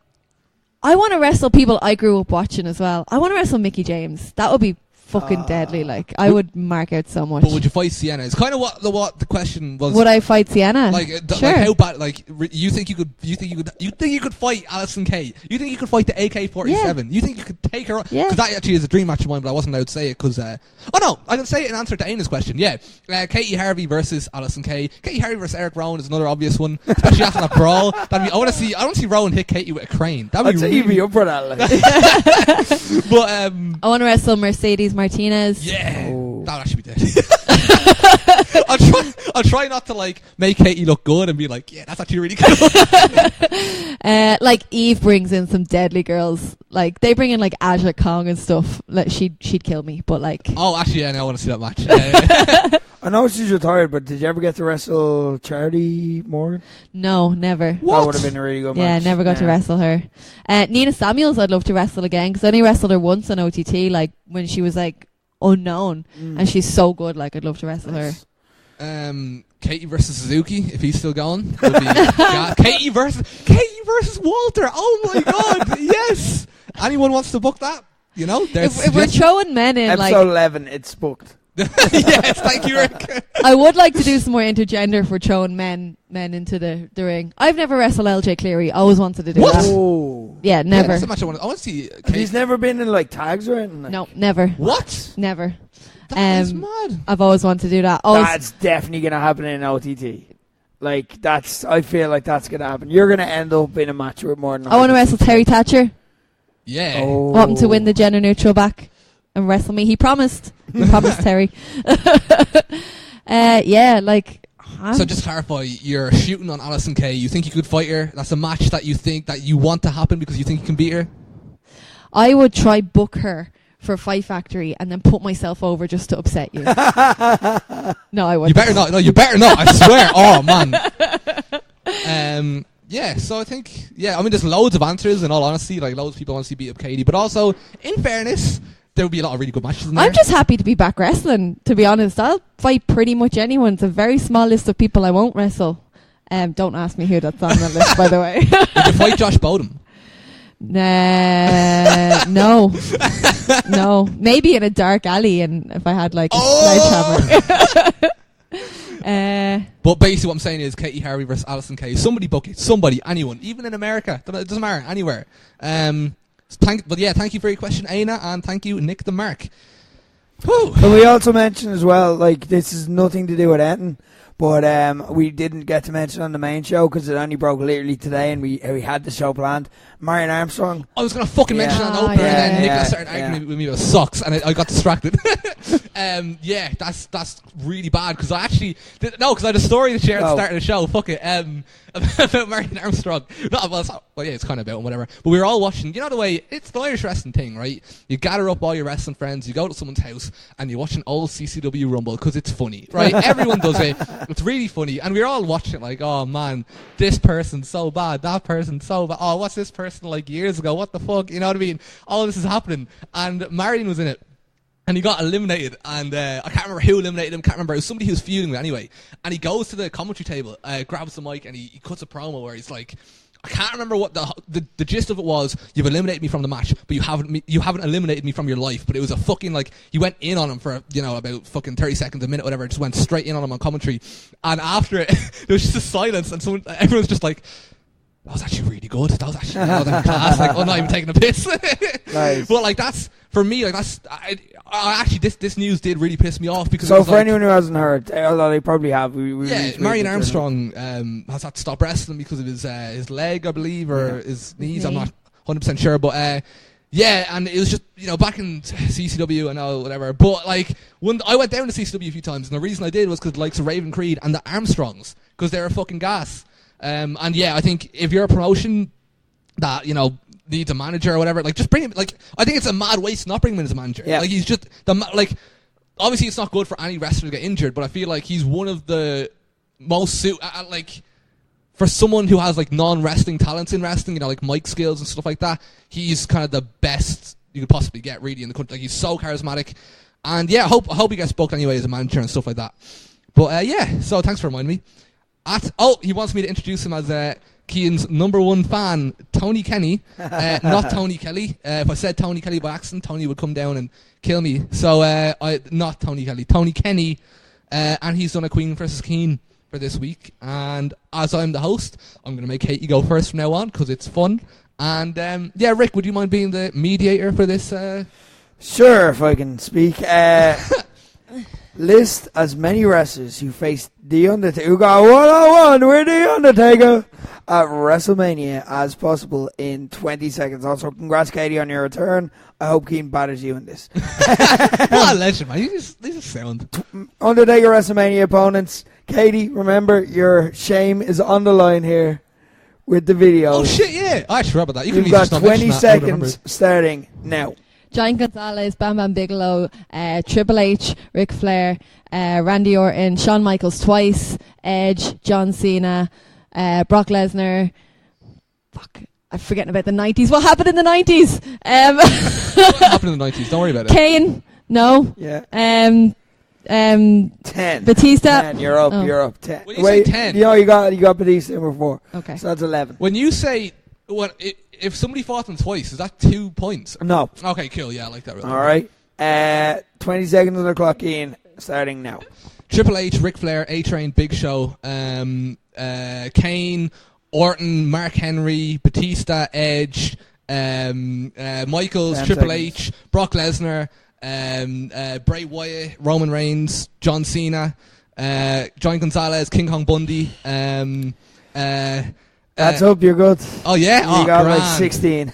I want to wrestle people I grew up watching as well. I want to wrestle Mickie James. That would be fucking deadly. Like, I would mark out so much. But would you fight Sienna? It's kind of what the question was. Would I fight Sienna? Like, sure. Like how bad? Like, you think you could fight Alison Kay? You think you could fight the AK-47? Yeah. You think you could take her? Yeah. Because that actually is a dream match of mine, but I wasn't allowed to say it because. Oh no, I can say it in answer to Aina's question. Yeah, Katie Harvey versus Alison Kay. Katie Harvey versus Eric Rowan is another obvious one, especially after that brawl. I want to see Rowan hit Katie with a crane. That'd be really be up for that. Like. But I want to wrestle Mercedes Martinez. Yeah. Oh. That would actually be dead. I'll try not to like make Katie look good and be like, yeah, that's actually really cool. Like Eve brings in some deadly girls. Like they bring in like Aja Kong and stuff. Like she'd kill me, but like. Oh, actually, yeah, no, I want to see that match. I know she's retired, but did you ever get to wrestle Charity Morgan? No, never. What? That would have been a really good match. Yeah, never got to wrestle her. Nina Samuels, I'd love to wrestle again because I only wrestled her once on OTT, like when she was like unknown, and she's so good. Like I'd love to wrestle her. Katie versus Suzuki, if he's still going. Katie versus Walter. Oh my God, yes. Anyone wants to book that? You know, if we're throwing men in, episode 11, it's booked. Yes, thank you, Rick. I would like to do some more intergender if we're throwing men into the ring. I've never wrestled LJ Cleary. I always wanted to do that. Oh. Yeah, never. Yeah, that's a match I want to see. He's never been in like tags or anything? Like? No, never. What? Never. That is mad. I've always wanted to do that. That's definitely going to happen in OTT. Like, I feel like that's going to happen. You're going to end up in a match with more than I want to wrestle Terry Thatcher. Yeah. Oh. I want him to win the gender neutral back and wrestle me. He promised. Terry. Yeah, like. So just clarify, you're shooting on Alison Kay. You think you could fight her? That's a match that you think that you want to happen because you think you can beat her? I would try book her for Fight Factory and then put myself over just to upset you. No, I wouldn't. You better not. No, you better not. I swear. Oh, man. Yeah, so I think, I mean, there's loads of answers, in all honesty. Like, loads of people want to see beat up Katie. But also, in fairness, there would be a lot of really good matches in there. I'm just happy to be back wrestling, to be honest. I'll fight pretty much anyone. It's a very small list of people I won't wrestle. Don't ask me who that's on the list, by the way. Would you fight Josh Bodum? No. No. Maybe in a dark alley, and if I had like a sledgehammer. But basically what I'm saying is Katie Harvey versus Alison Kay. Somebody book it. Somebody, anyone. Even in America. It doesn't matter. Anywhere. Thank you for your question, Aina, and thank you, Nick the Mark. Whew. But we also mentioned as well, like, this is nothing to do with Eton, but we didn't get to mention on the main show because it only broke literally today, and we had the show planned. Marion Armstrong. I was going to fucking mention on the opener, and then Nicholas started arguing with me about socks, and I got distracted. That's really bad, because I actually... because I had a story to share at the start of the show, fuck it, about Marion Armstrong. It's kind of about him, whatever. But we were all watching, you know the way, it's the Irish wrestling thing, right? You gather up all your wrestling friends, you go to someone's house, and you watch an old CCW Rumble, because it's funny, right? Everyone does it. It's really funny. And we were all watching it like, oh man, this person's so bad, that person's so bad. Oh, what's this person like years ago? What the fuck? You know what I mean? All this is happening. And Marion was in it. And he got eliminated, and I can't remember who eliminated him, can't remember, it was somebody who was feuding with anyway. And he goes to the commentary table, grabs the mic, and he cuts a promo where he's like, I can't remember what the gist of it was. You've eliminated me from the match, but you haven't eliminated me from your life. But it was a fucking, like, he went in on him for, about fucking 30 seconds, a minute, whatever, just went straight in on him on commentary. And after it, there was just a silence, and everyone's just like, that was actually really good. That was actually class. Like, I'm not even taking a piss. Nice. But like, that's for me. Like, that's actually this news did really piss me off, because so for anyone who hasn't heard, although they probably have, Marion Armstrong has had to stop wrestling because of his leg, I believe, or his knees. I'm not 100% sure, but and it was just back in CCW and all whatever. But like, when I went down to CCW a few times, and the reason I did was because the likes of Raven Creed and the Armstrongs, because they're fucking gas. I think if you're a promotion that needs a manager or whatever, like, just bring him. Like, I think it's a mad waste not bring him in as a manager. Yeah. Like, he's just obviously it's not good for any wrestler to get injured, but I feel like he's one of the most for someone who has like non-wrestling talents in wrestling, like mic skills and stuff like that. He's kind of the best you could possibly get really in the country. Like, he's so charismatic, and I hope he gets booked anyway as a manager and stuff like that. But so thanks for reminding me. He wants me to introduce him as Cian's #1 fan, Tony Kenny, not Tony Kelly. If I said Tony Kelly by accident, Tony would come down and kill me. So not Tony Kelly, Tony Kenny, and he's done a Queen versus Keen for this week. And as I'm the host, I'm going to make Katie go first from now on, because it's fun. And Rick, would you mind being the mediator for this? Sure, if I can speak. List as many wrestlers who faced The Undertaker, who got one-on-one with The Undertaker at WrestleMania as possible in 20 seconds. Also, congrats, Katie, on your return. I hope Cian batters you in this. What a legend, man. These are sound. Undertaker WrestleMania opponents. Katie, remember, your shame is on the line here with the video. Oh, shit, yeah. I actually forgot about that. You've got 20 seconds starting now. Giant Gonzalez, Bam Bam Bigelow, Triple H, Ric Flair, Randy Orton, Shawn Michaels twice, Edge, John Cena, Brock Lesnar. Fuck, I'm forgetting about the 90s. What happened in the 90s? What happened in the 90s? Don't worry about it. Kane, no. Yeah. 10. Batista. 10. You're up. You're up. 10. When you say 10, you got Batista number 4. Okay. So that's 11. when you say if somebody fought them twice, is that 2 points? No. Okay, cool. Yeah, I like that. Really. All right. 20 seconds on the clock, Cian. Starting now. Triple H, Ric Flair, A-Train, Big Show, Kane, Orton, Mark Henry, Batista, Edge, Michaels, Triple H, Brock Lesnar, Bray Wyatt, Roman Reigns, John Cena, Giant Gonzalez, King Kong Bundy. That's up. You're good. Oh yeah, you got grand. like 16.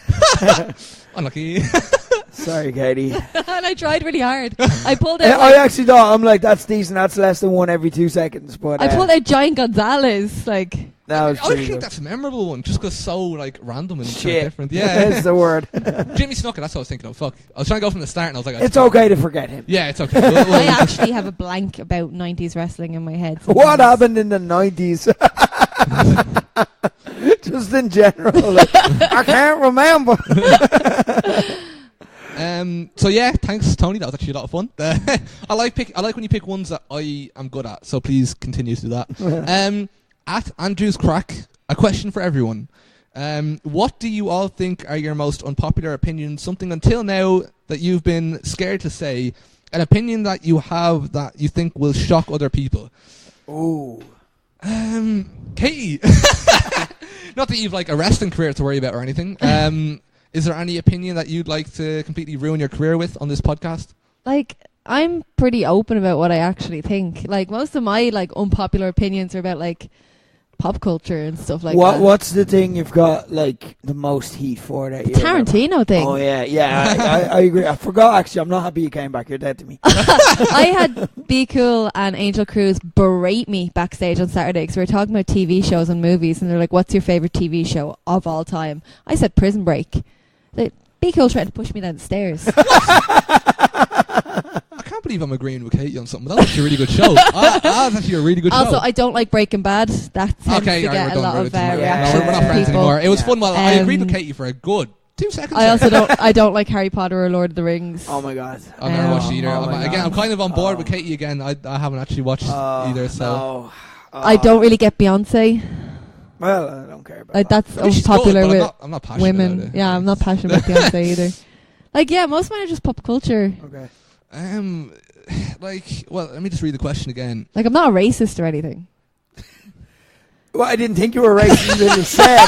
Unlucky. Sorry, Katie. And I tried really hard. I pulled out. I actually thought, I'm like, that's decent. That's less than one every 2 seconds. But I pulled out Giant Gonzalez. Like, that was I pretty think good. that's a memorable one, just because so like random and Shit. different. Yeah, That's the word. Jimmy Snuka. That's what I was thinking of. Fuck, I was trying to go from the start, and I was like, It's okay to forget him. Yeah, it's okay. I actually have a blank about 90s wrestling in my head. What happened in the 90s? Just in general. Like, I can't remember. So yeah, thanks Tony. That was actually a lot of fun. I like when you pick ones that I am good at. So please continue to do that. At Andrew's Crack, a question for everyone. What do you all think are your most unpopular opinions? Something until now that you've been scared to say, an opinion that you have that you think will shock other people. Ooh. Katie. Not that you've like a wrestling career to worry about or anything. Is there any opinion that you'd like to completely ruin your career with on this podcast? Like, I'm pretty open about what I actually think. Like, most of my like unpopular opinions are about like pop culture and stuff like that. What's the thing you've got like the most heat for that you Tarantino thing. Oh yeah, I agree. I forgot actually. I'm not happy you came back. You're dead to me. I had Be Cool and Angel Cruz berate me backstage on Saturday because we were talking about TV shows and movies, and they're like, "What's your favorite TV show of all time?" I said Prison Break. Be Cool tried to push me down the stairs. I can't believe I'm agreeing with Katie on something. That was actually a really good show. That's actually a really good show. Also, I don't like Breaking Bad. That tends to get a lot of reaction. We're not friends people. anymore. It was fun while I agreed with Katie for a good 2 seconds. I don't like Harry Potter or Lord of the Rings. Oh my god. I've never watched either. Oh I'm kind of on board with Katie again. I haven't actually watched either. So no. I don't really get Beyonce. Well, I don't care about that. That's unpopular with I'm not passionate women. about it. Yeah, I'm not passionate about Beyonce either. Like, yeah, most of mine are just pop culture. Okay. Well, let me just read the question again. Like, I'm not a racist or anything. Well, I didn't think you were racist when you said.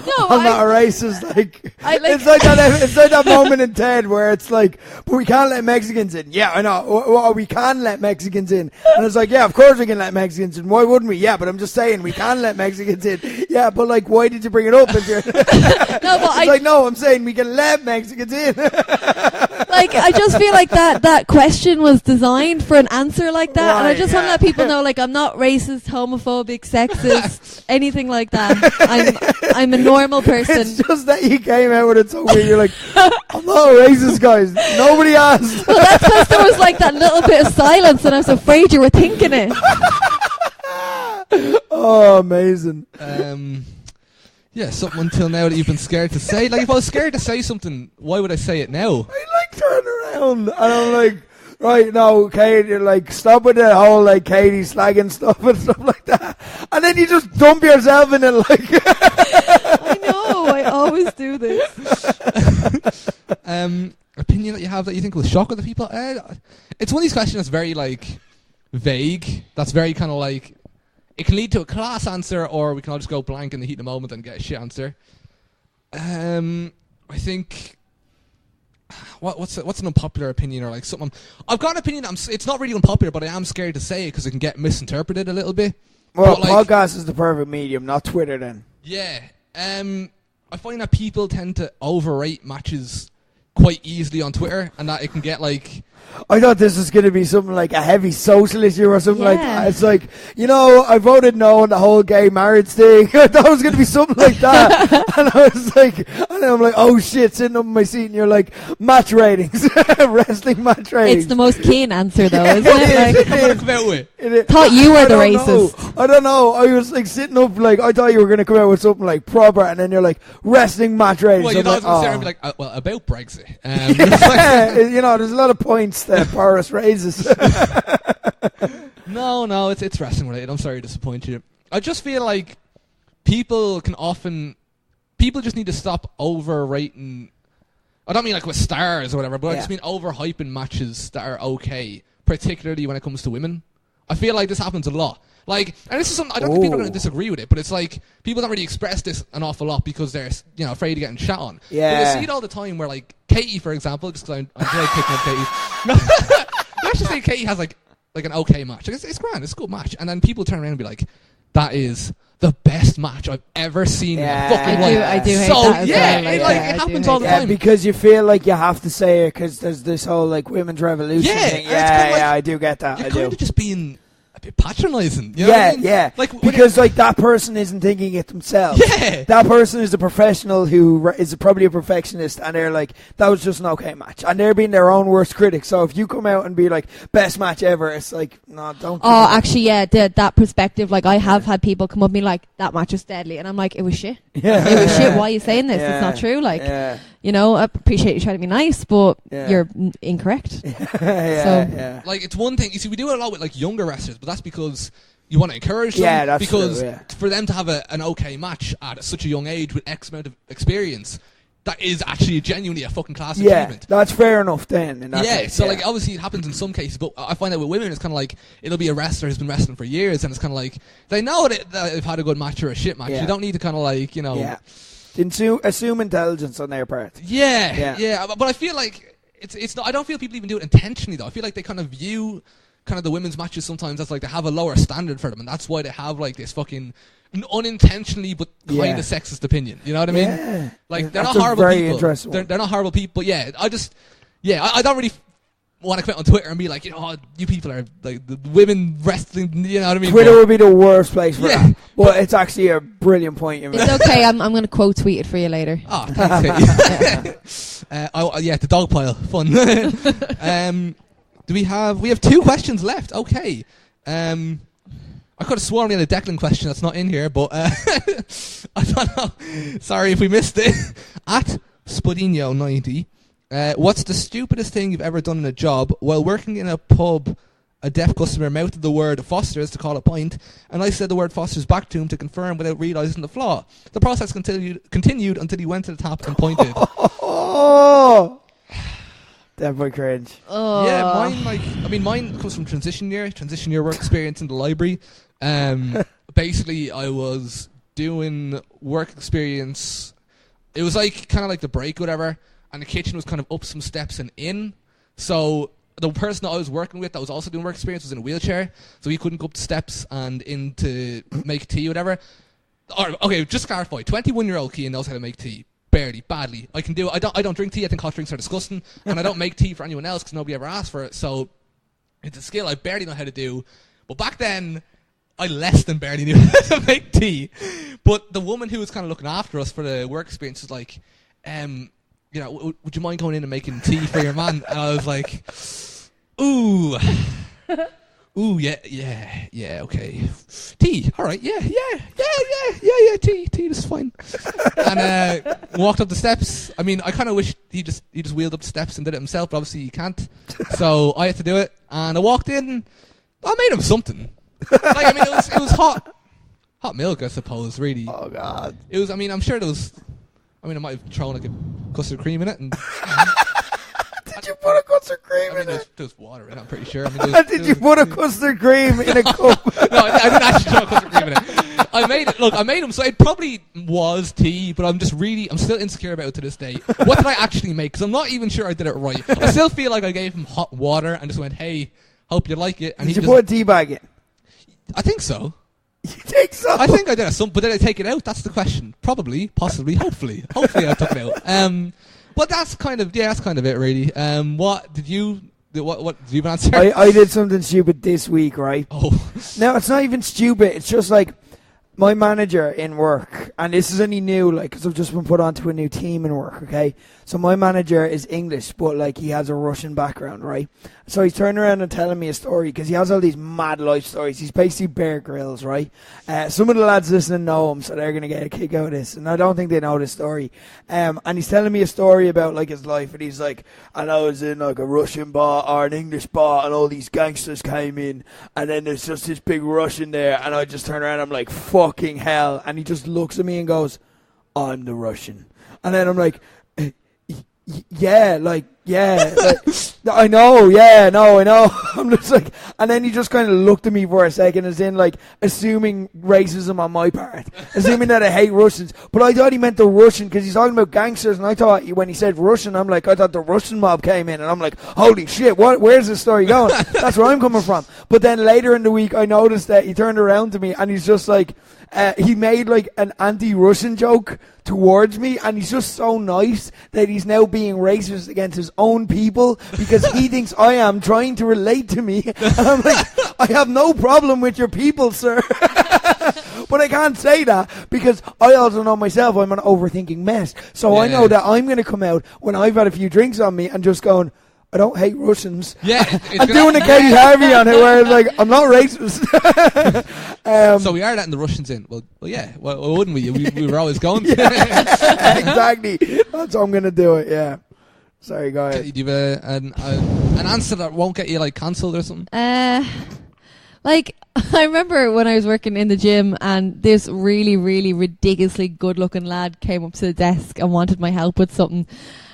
No, I'm not a racist. It's like that moment in Ted where it's like, but we can't let Mexicans in. Yeah, I know. Well, we can let Mexicans in. And it's like, yeah, of course we can let Mexicans in. Why wouldn't we? Yeah, but I'm just saying we can let Mexicans in. Yeah, but like, why did you bring it up? No, I'm saying we can let Mexicans in. Like, I just feel like that question was designed for an answer like that, and I just want to let people know, like, I'm not racist, homophobic, sexist, anything like that. I'm a normal person. It's just that you came out with it so weird. You're like, I'm not a racist, guys. Nobody asked. Well, that's because there was like that little bit of silence, and I was afraid you were thinking it. Oh, amazing. Yeah, something until now that you've been scared to say. Like, if I was scared to say something, why would I say it now? I like turn around and I'm like, right, no, Katie, you're like, stop with that whole like Katie slagging stuff and stuff like that. And then you just dump yourself in it like. I know, I always do this. Opinion that you have that you think will shock other people? It's one of these questions that's very like vague. That's very kind of like, it can lead to a class answer, or we can all just go blank in the heat of the moment and get a shit answer. I think what's an unpopular opinion, or like something? I've got an opinion. It's not really unpopular, but I am scared to say it because it can get misinterpreted a little bit. Well, podcast is the perfect medium, not Twitter. Then. Yeah. I find that people tend to overrate matches quite easily on Twitter, and that it can get like. I thought this was going to be something like a heavy social issue or something like that. It's like, I voted no on the whole gay marriage thing. I thought it was going to be something like that. And I was like, and I'm like, oh shit, sitting up in my seat, and you're like, match ratings, wrestling match ratings. It's the most keen answer though, isn't it? Thought you were the racist. I don't know. I was like sitting up, like, I thought you were going to come out with something like proper, and then you're like, wrestling match ratings. Well, you thought I was going to be like, well, about Brexit. There's a lot of points that Boris raises. No, it's wrestling related. I'm sorry to disappoint you. I just feel like people just need to stop overrating. I don't mean like with stars or whatever, but I just mean overhyping matches that are okay, particularly when it comes to women. I feel like this happens a lot. Like, and this is something I don't think people are going to disagree with it, but it's like people don't really express this an awful lot because they're afraid of getting shot on. Yeah. But I see it all the time where like Katie, for example, just because I enjoy picking up Katie. Let's just say Katie has like an okay match. Like, it's grand, it's a good match, and then people turn around and be like, "That is the best match I've ever seen in my fucking life." I do hate that as well. It happens all the time. Because you feel like you have to say it because there's this whole like women's revolution thing. I do get that. You're kind of just being a bit patronising. You know yeah, what I mean? yeah. Like, because like that person isn't thinking it themselves. Yeah. That person is a professional who is probably a perfectionist, and they're like, that was just an okay match, and they're being their own worst critic. So if you come out and be like, best match ever, it's like, no, don't. Oh, actually, yeah, that perspective. Like, I have had people come up to me like, that match was deadly, and I'm like, it was shit. Yeah. It was shit. Why are you saying this? It's not true. Like, You know, I appreciate you trying to be nice, but you're incorrect. Like, it's one thing. You see, we do it a lot with like younger wrestlers, but that's because you want to encourage them. Yeah, that's because true, for them to have an okay match at such a young age with X amount of experience, that is actually genuinely a fucking class achievement. That's fair enough then. In that case, like obviously it happens in some cases, but I find that with women it's kind of like it'll be a wrestler who's been wrestling for years, and it's kind of like they know that they've had a good match or a shit match. You don't need to kind of like, you know, assume intelligence on their part. But I feel like it's not. I don't feel people even do it intentionally though. I feel like they kind of view kind of the women's matches sometimes as like they have a lower standard for them, and that's why they have like this fucking unintentionally but kind of sexist opinion. You know what I mean? Yeah. Like they're not horrible people. They're not horrible people. But I don't really want to come out on Twitter and be like, you know, oh, you people are like the women wrestling. You know what I mean? Twitter would be the worst place for that. But it's actually a brilliant point you made. It's okay. I'm going to quote tweet it for you later. Oh, thanks. The dog pile, fun. We have 2 questions left. Okay. I could have sworn we had a Declan question that's not in here, but I don't know. Sorry if we missed it. At Spadino90, what's the stupidest thing you've ever done in a job? While working in a pub, a deaf customer mouthed the word Foster's to call a pint, and I said the word Foster's back to him to confirm without realising the flaw. The process continued until he went to the tap and pointed. Oh! Definitely cringe. Oh. Yeah, mine comes from transition year work experience in the library. Basically, I was doing work experience. It was like kind of like the break, whatever, and the kitchen was kind of up some steps and in. So the person that I was working with that was also doing work experience was in a wheelchair, so he couldn't go up the steps and in to make tea, whatever. Okay, just to clarify, 21-year-old Cian knows how to make tea. Barely, badly. I can do it. I don't drink tea. I think hot drinks are disgusting, and I don't make tea for anyone else because nobody ever asked for it. So it's a skill I barely know how to do. But back then, I less than barely knew how to make tea. But the woman who was kind of looking after us for the work experience was like, you know, would you mind going in and making tea for your man? And I was like, ooh, yeah, okay. Tea, all right, yeah, tea, this is fine. And walked up the steps. I mean, I kind of wish he just wheeled up the steps and did it himself, but obviously he can't. So I had to do it, and I walked in. I made him something. Like, I mean, it was hot milk, I suppose. Really. Oh God. It was. I mean, I'm sure there was. I mean, I might have thrown like a custard cream in it. And did you put a custard cream in it? There was water in it, I'm pretty sure. I mean, did you put a custard cream in a cup? No, I didn't actually throw a custard cream in it. I made him, so it probably was tea, but I'm still insecure about it to this day. What did I actually make? Because I'm not even sure I did it right. I still feel like I gave him hot water and just went, hey, hope you like it. And did you put a tea bag in? I think so. You think so? I think I did it, but did I take it out? That's the question. Probably, possibly, hopefully I took it out. But that's kind of it, really. What did you do you have an answer? I did something stupid this week, right? Oh. No, it's not even stupid. It's just like my manager in work, and this is only new, like, because I've just been put onto a new team in work, okay? So my manager is English, but, like, he has a Russian background, right? So he's turning around and telling me a story, because he has all these mad life stories. He's basically Bear Grylls, right? Some of the lads listening know him, so they're going to get a kick out of this, and I don't think they know this story. And he's telling me a story about, like, his life, and he's like, and I was in, like, a Russian bar or an English bar, and all these gangsters came in, and then there's just this big Russian there, and I just turn around and I'm like, fucking hell. And he just looks at me and goes, I'm the Russian. And then I'm like, I know, I know. I'm just like, and then he just kind of looked at me for a second, as in, like, assuming racism on my part, assuming that I hate Russians. But I thought he meant the Russian, because he's talking about gangsters, and I thought when he said Russian, I'm like, I thought the Russian mob came in, and I'm like, holy shit, where's this story going? That's where I'm coming from. But then later in the week, I noticed that he turned around to me, and he's just like, he made like an anti-Russian joke towards me, and he's just so nice that he's now being racist against his own people because he thinks I am trying to relate to me. And I'm like, I have no problem with your people, sir. But I can't say that because I also know myself I'm an overthinking mess. So I know that I'm going to come out when I've had a few drinks on me and just going, I don't hate Russians. Yeah, I'm doing a Katie Harvey on it where it's like, I'm not racist. So we are letting the Russians in. Well, yeah. Well, wouldn't we? We were always going to. Exactly. That's how I'm going to do it, yeah. Sorry, go ahead. Do you have an answer that won't get you, like, cancelled or something? Like, I remember when I was working in the gym and this really, really ridiculously good-looking lad came up to the desk and wanted my help with something.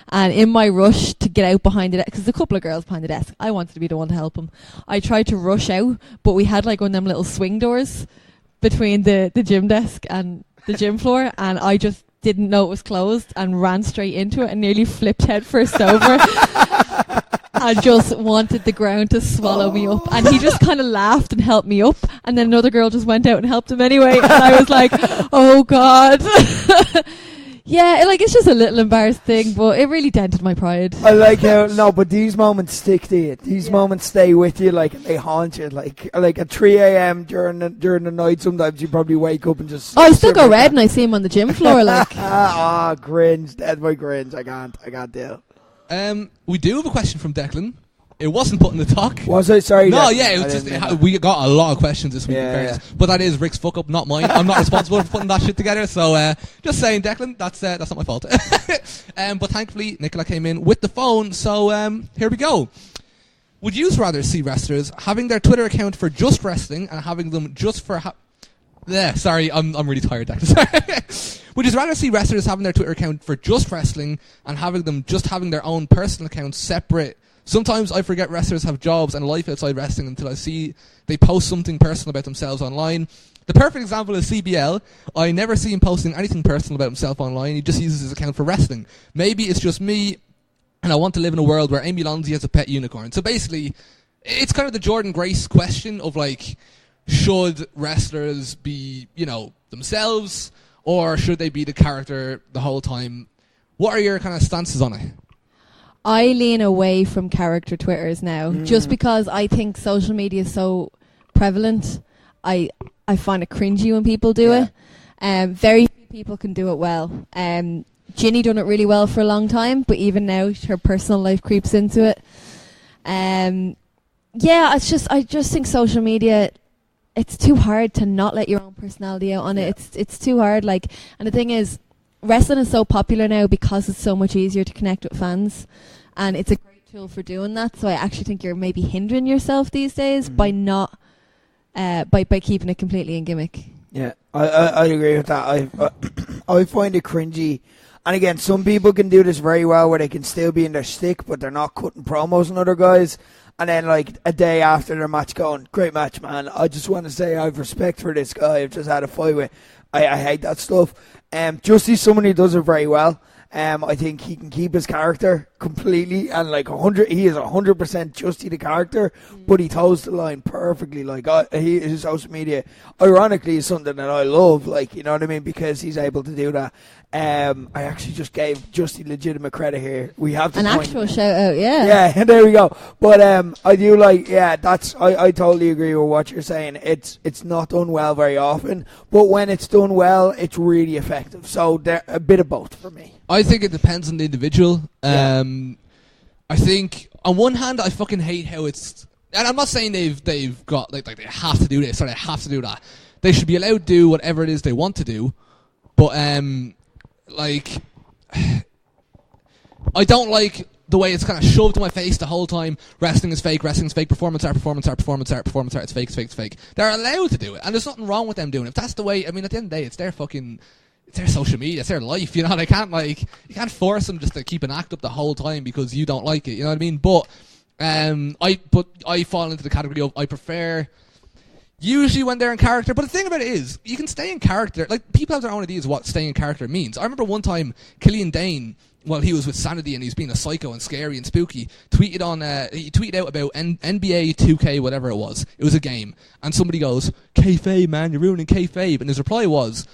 And in my rush to get out behind the desk, because there's a couple of girls behind the desk, I wanted to be the one to help him. I tried to rush out, but we had like one of them little swing doors between the gym desk and the gym floor, and I just didn't know it was closed and ran straight into it and nearly flipped headfirst over. I just wanted the ground to swallow me up. And he just kind of laughed and helped me up. And then another girl just went out and helped him anyway. And I was like, oh, God. Yeah, like, it's just a little embarrassed thing, but it really dented my pride. I like how, no, but these moments stick to you. These moments stay with you, like, and they haunt you. Like at 3 a.m. during the night, sometimes you probably wake up and just... Oh, I still go red and I see him on the gym floor, like. Cringe. That's my cringe. I can't deal. We do have a question from Declan. It wasn't put in the talk. Was it? Sorry. No, yeah, it was just we got a lot of questions this week. Yeah. But that is Rick's fuck up, not mine. I'm not responsible for putting that shit together. So just saying, Declan, that's not my fault. But thankfully, Nicola came in with the phone. So here we go. Would you rather see wrestlers having their Twitter account for just wrestling and having them just for? Sorry, I'm really tired, Declan. Sorry. Would you rather see wrestlers having their Twitter account for just wrestling and having them just having their own personal accounts separate? Sometimes I forget wrestlers have jobs and life outside wrestling until I see they post something personal about themselves online. The perfect example is CBL. I never see him posting anything personal about himself online. He just uses his account for wrestling. Maybe it's just me, and I want to live in a world where Amy Lonzi has a pet unicorn. So basically, it's kind of the Jordan Grace question of, like, should wrestlers be, themselves, or should they be the character the whole time? What are your kind of stances on it? I lean away from character Twitters now, just because I think social media is so prevalent. I find it cringy when people do it. Very few people can do it well. Ginny done it really well for a long time, but even now her personal life creeps into it. I just think social media, it's too hard to not let your own personality out on it. It's too hard. Like, and the thing is, wrestling is so popular now because it's so much easier to connect with fans, and it's a great tool for doing that. So I actually think you're maybe hindering yourself these days by not by keeping it completely in gimmick. Yeah, I agree with that. I find it cringy. And again, some people can do this very well where they can still be in their stick, but they're not cutting promos on other guys. And then, like, a day after their match going, great match, man. I just want to say I have respect for this guy I've just had a fight with. I hate that stuff. Justy's someone who does it very well. I think he can keep his character completely, and like he is 100% Justy the character, but he toes the line perfectly. Like his social media, ironically, is something that I love. Like, you know what I mean, because he's able to do that. I actually just gave Justy legitimate credit here. We have to an actual shout out, yeah. Yeah, there we go. But I do like, that's I totally agree with what you're saying. It's not done well very often, but when it's done well, it's really effective. So a bit of both for me. I think it depends on the individual. I think on one hand, I fucking hate how it's, and I'm not saying they've got like they have to do this or they have to do that. They should be allowed to do whatever it is they want to do, but like, I don't like the way it's kind of shoved in my face the whole time. Wrestling is fake, performance art, it's fake. They're allowed to do it, and there's nothing wrong with them doing it. If that's the way, I mean, at the end of the day, it's their social media, it's their life, you can't force them just to keep an act up the whole time because you don't like it, you know what I mean? But I fall into the category of I prefer usually when they're in character. But the thing about it is, you can stay in character. Like, people have their own ideas of what staying in character means. I remember one time Killian Dane, while he was with Sanity and he's being a psycho and scary and spooky, tweeted out about NBA 2K, whatever it was. It was a game, and somebody goes, "Kayfabe, man, you're ruining kayfabe," and his reply was,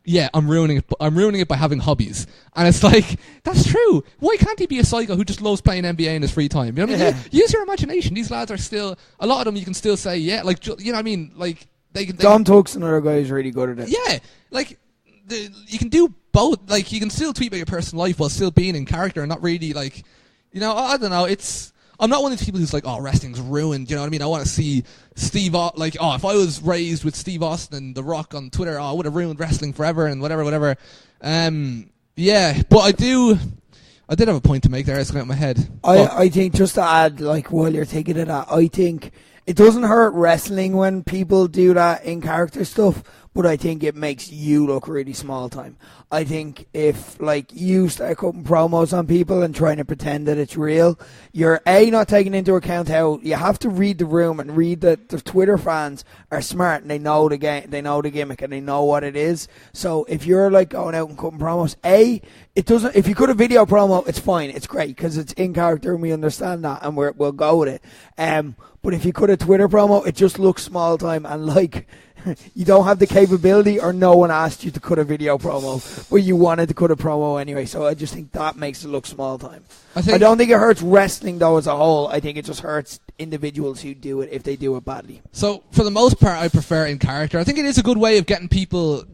"Yeah, I'm ruining it by having hobbies." And it's like, that's true. Why can't he be a psycho who just loves playing NBA in his free time? You know what I mean? Use your imagination. These lads are still, a lot of them you can still say, you know what I mean? Like, they can. Dom Tuck's another guy who's really good at it. Yeah, like, you can do both. Like, you can still tweet about your personal life while still being in character and not really, like, I don't know. I'm not one of these people who's like, oh, wrestling's ruined. You know what I mean? I want to see Steve, if I was raised with Steve Austin and The Rock on Twitter, I would have ruined wrestling forever and whatever. Yeah, but I did have a point to make there. It's going out of my head. I think just to add, like, while you're thinking of that, I think it doesn't hurt wrestling when people do that in character stuff, but I think it makes you look really small time. I think if, like, you start cutting promos on people and trying to pretend that it's real, you're not taking into account how you have to read the room and read that the Twitter fans are smart and they know the game, they know the gimmick, and they know what it is. So if you're like going out and cutting promos, it doesn't. If you cut a video promo, it's fine, it's great because it's in character and we understand that and we'll go with it. But if you cut a Twitter promo, it just looks small time and like. You don't have the capability, or no one asked you to cut a video promo, but you wanted to cut a promo anyway. So I just think that makes it look small time. I don't think it hurts wrestling though as a whole. I think it just hurts individuals who do it if they do it badly. So for the most part, I prefer in character. I think it is a good way of getting people.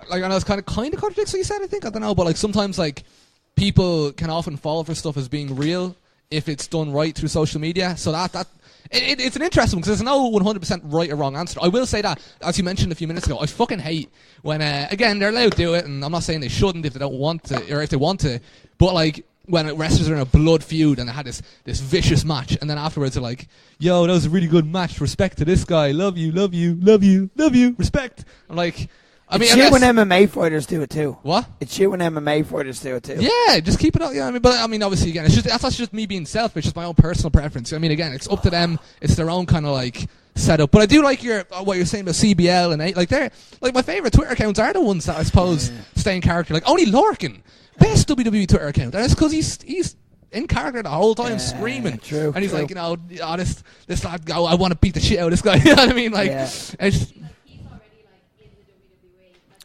Like, I know it's kind of contradicts what you said. I think, I don't know, but like sometimes like people can often fall for stuff as being real if it's done right through social media. So it's an interesting one because there's no 100% right or wrong answer. I will say that, as you mentioned a few minutes ago, I fucking hate when, again, they're allowed to do it, and I'm not saying they shouldn't if they don't want to, or if they want to, but like, when wrestlers are in a blood feud and they had this vicious match, and then afterwards they're like, yo, that was a really good match, respect to this guy, love you, respect. I'm like, It's shit when MMA fighters do it too. What? It's shit when MMA fighters do it too. Yeah, just keep it up. Yeah, I mean, but I mean, obviously, again, that's just me being selfish. It's just my own personal preference. I mean, again, it's up to them. It's their own kind of like setup. But I do like what you're saying about CBL and like they're like my favorite Twitter accounts are the ones that I suppose stay in character. Like Only Lorcan, best WWE Twitter account, and it's because he's in character the whole time, screaming. True. And he's like, this lad, I want to beat the shit out of this guy. You know what I mean? Like, it's.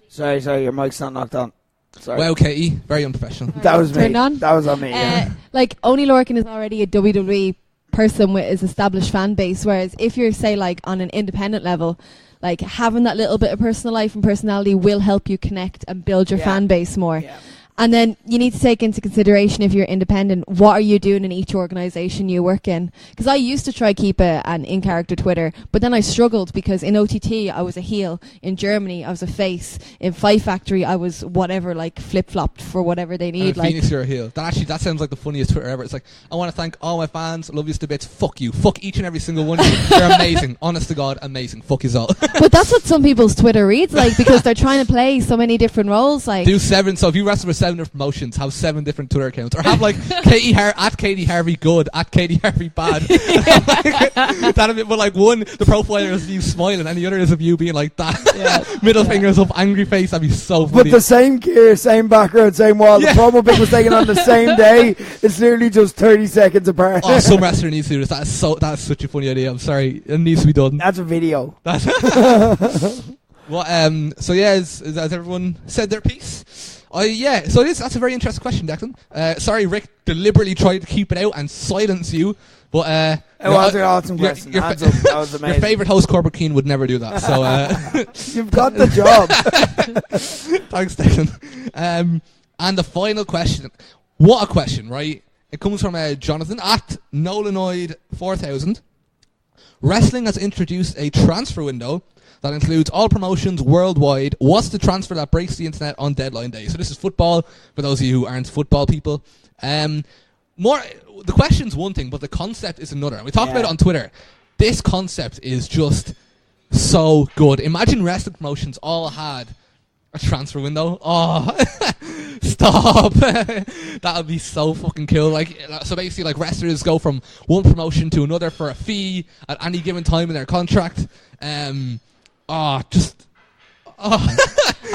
Sorry, your mic's not knocked on. Sorry. Well, Katie, very unprofessional. That was me. Turned on? That was on me, yeah. Like, Only Lorcan is already a WWE person with his established fan base, whereas if you're, say, like, on an independent level, like, having that little bit of personal life and personality will help you connect and build your fan base more. Yeah. And then you need to take into consideration, if you're independent, what are you doing in each organisation you work in? Because I used to try keep an in-character Twitter, but then I struggled because in OTT I was a heel, in Germany I was a face, in Fight Factory I was whatever, like flip-flopped for whatever they need. And in Phoenix you're a heel. That sounds like the funniest Twitter ever. It's like, I want to thank all my fans, love you to bits, fuck you, fuck each and every single one of you. You're amazing, honest to God, amazing, fuck you all. But that's what some people's Twitter reads like, because they're trying to play so many different roles. Like, do 7, so if you wrestle for 7 different promotions, have 7 different Twitter accounts, or have like at Katie Harvey good, at Katie Harvey bad. That'd be, but like one, the profile is you smiling, and the other is of you being like that, middle fingers up, angry face. That'd be so funny. But the same gear, same background, same wall. The promo pic was taken on the same day. It's literally just 30 seconds apart. Oh, some wrestler needs to do this. That's such a funny idea. I'm sorry, it needs to be done. That's a video. Well, so yeah, has everyone said their piece? So that's a very interesting question, Declan. Sorry, Rick deliberately tried to keep it out and silence you, but it was an awesome question. That was amazing. Your favourite host, Corbett Keane, would never do that. So you've got the job. Thanks, Declan. And the final question, what a question, right? It comes from Jonathan at Nolanoid 4000. Wrestling has introduced a transfer window that includes all promotions worldwide. What's the transfer that breaks the internet on deadline day? So this is football, for those of you who aren't football people. The question's one thing, but the concept is another. And we talked about it on Twitter. This concept is just so good. Imagine wrestling promotions all had a transfer window. Oh, stop. That would be so fucking cool. Like, so basically, like, wrestlers go from one promotion to another for a fee at any given time in their contract. Are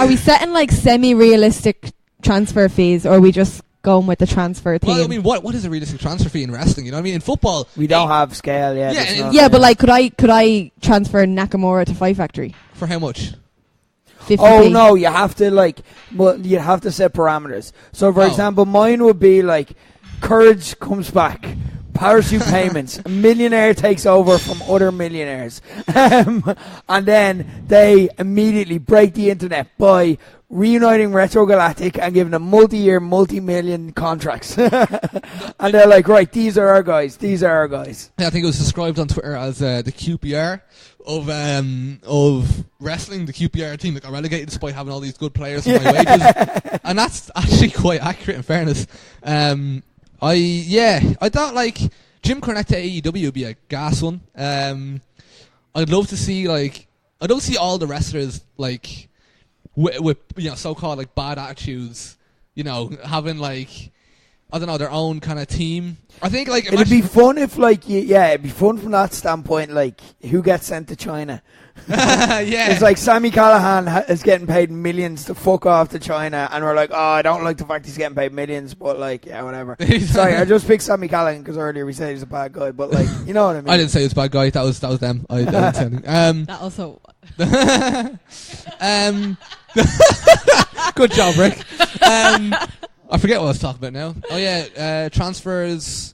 we setting like semi-realistic transfer fees, or are we just going with the transfer theme? Well, I mean, what is a realistic transfer fee in wrestling? You know what I mean? In football, we don't have scale. But like, could I transfer Nakamura to Fight Factory for how much? 50p? Oh no, you have to set parameters. So, for example, mine would be like, Courage comes back. Parachute payments. A millionaire takes over from other millionaires. And then they immediately break the internet by reuniting Retro Galactic and giving them multi-year, multi-million contracts. And they're like, right, these are our guys. These are our guys. Yeah, I think it was described on Twitter as the QPR of wrestling, the QPR team that got relegated despite having all these good players and high wages. And that's actually quite accurate, in fairness. I thought like Jim Cornette to AEW would be a gas one. I'd love to see all the wrestlers like with so-called like bad attitudes, having like, I don't know, their own kind of team. I think like it'd be fun if like it'd be fun from that standpoint. Like who gets sent to China? Yeah, it's like Sami Callihan is getting paid millions to fuck off to China, and we're like, oh, I don't like the fact he's getting paid millions, but like, yeah, whatever. Sorry, I just picked Sami Callihan because earlier we said he's a bad guy, but like, you know what I mean. I didn't say he was a bad guy. That was them. I didn't say anything. That also. Good job, Rick. I forget what I was talking about now. Oh yeah, transfers.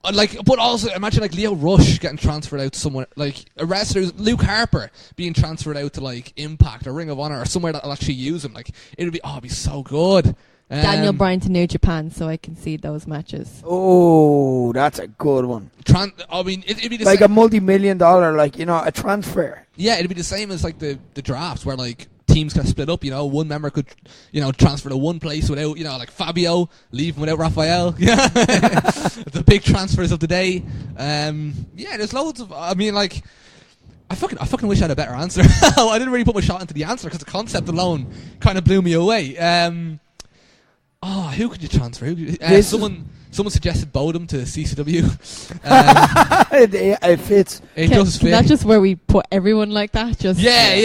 But also imagine like Leo Rush getting transferred out to somewhere like a wrestler, Luke Harper being transferred out to like Impact or Ring of Honor or somewhere that'll actually use him. Like it'd be so good. Daniel Bryan to New Japan, so I can see those matches. Oh, that's a good one. It'd be the like same. a multi-million-dollar, like a transfer. Yeah, it'd be the same as like the drafts where like teams kind of split up. One member could transfer to one place without like Fabio leaving without Raphael. Yeah, the big transfers of the day. There's loads of. I fucking wish I had a better answer. I didn't really put my shot into the answer because the concept alone kind of blew me away. Who could you transfer? Someone suggested Bodum to CCW. It fits. It does fit. That's just where we put everyone like that. Just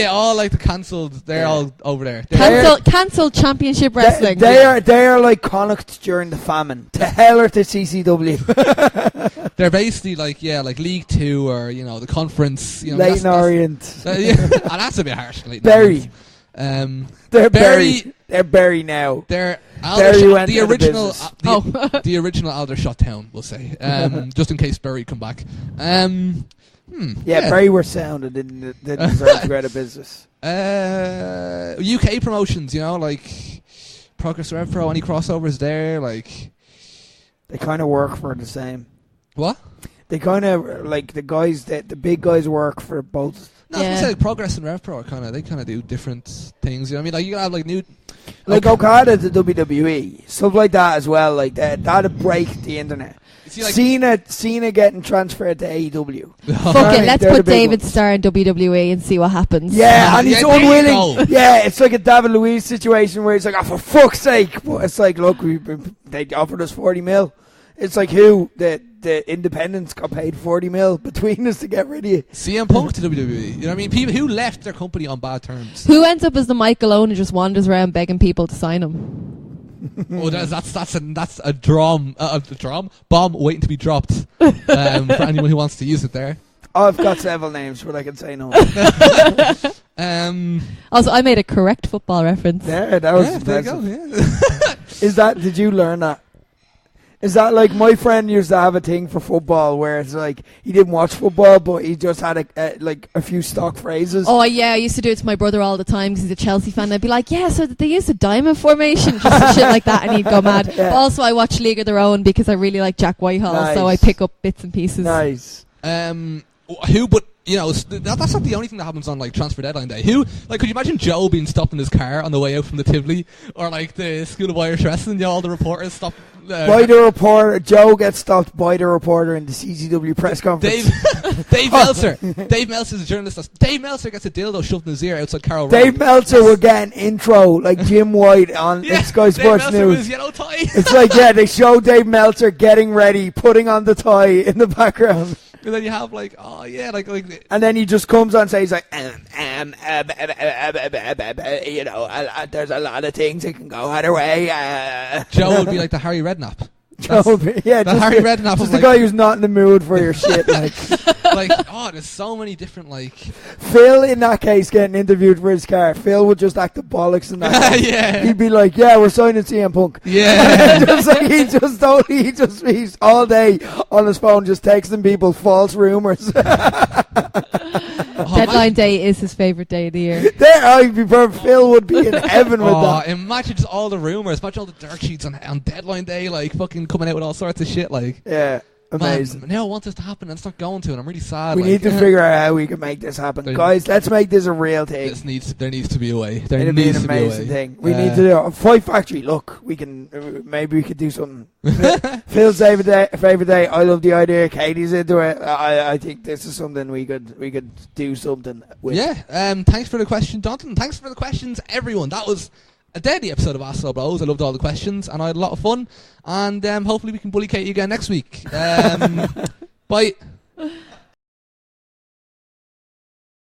all like the cancelled. They're all over there. Cancelled Championship Wrestling. They are like Connacht during the famine. To hell or to CCW. They're basically like League Two or the conference. Leighton Orient. And that's a bit harsh. Bury. They're Bury. They're Bury now. They're the original. The original Aldershot Town, we'll say. Just in case Bury come back. Bury were sound and didn't deserve to go out of business. UK promotions, like Progress RevPro, any crossovers there? Like they kind of work for the same. What? They kind of like the guys that the big guys work for both. No, I was gonna say like Progress and RevPro are do different things. You know what I mean? Like you can have like new. Like Okada to WWE, stuff like that as well. Like that'd break the internet. See, like Cena getting transferred to AEW. Fuck it, let's put David Starr in WWE and see what happens. Yeah, and he's unwilling. Yeah, it's like a David Luiz situation where he's like, oh, for fuck's sake. But it's like, look, they offered us 40 mil. It's like the independents got paid 40 mil between us to get rid of you. CM Punk to WWE. You know what I mean? People who left their company on bad terms. Who ends up as the Michael Owen who just wanders around begging people to sign him? That's a drum bomb waiting to be dropped for anyone who wants to use it there. I've got several names, but I can say no. Also, I made a correct football reference. Yeah, that was impressive. There you go, did you learn that? Is that like my friend used to have a thing for football where it's like he didn't watch football but he just had a few stock phrases? Oh yeah, I used to do it to my brother all the time because he's a Chelsea fan. I'd be like, yeah, so they used a diamond formation, just shit like that, and he'd go mad. Yeah. But also I watch League of Their Own because I really like Jack Whitehall, so I pick up bits and pieces. Nice. That's not the only thing that happens on like transfer deadline day. Could you imagine Joe being stopped in his car on the way out from the Tivoli, or like the School of Irish Wrestling? All the reporters stop. By the reporter, Joe gets stopped by the reporter in the CCW press conference. Dave Meltzer. Dave Meltzer's a journalist. Dave Meltzer gets a dildo shoved in his ear outside Carroll Road. Dave Meltzer will get an intro like Jim White on Sky Sports News. With his yellow tie. It's like they show Dave Meltzer getting ready, putting on the tie in the background. And then you have and then he just comes on stage like, there's a lot of things that can go either way. Joe would be like the Harry Redknapp. Yeah, the just Harry Redknapp just of, the like, guy who's not in the mood for your shit. Like there's so many different, like... Phil, in that case, getting interviewed for his car, Phil would just act the bollocks in that case. Yeah. He'd be like, yeah, we're signing CM Punk. Yeah. He's all day on his phone just texting people false rumours. Deadline day is his favourite day of the year. Phil would be in heaven with that. Imagine just all the rumours, imagine all the dirt sheets on deadline day, like fucking coming out with all sorts of shit, like... Yeah. Amazing. Man, now I want this to happen and it's not going to, and I'm really sad. We need to figure out how we can make this happen. Guys, let's make this a real thing. There needs to be a way. It'll be an amazing thing. We need to do a Fight Factory. Look, we can maybe we could do something. Phil's favourite day. I love the idea. Katie's into it. I think this is something we could do something with. Yeah. Thanks for the question, Dalton. Thanks for the questions, everyone. That was a deadly episode of Ask Slow Blows. I loved all the questions and I had a lot of fun. And hopefully we can bully Katie again next week. Bye.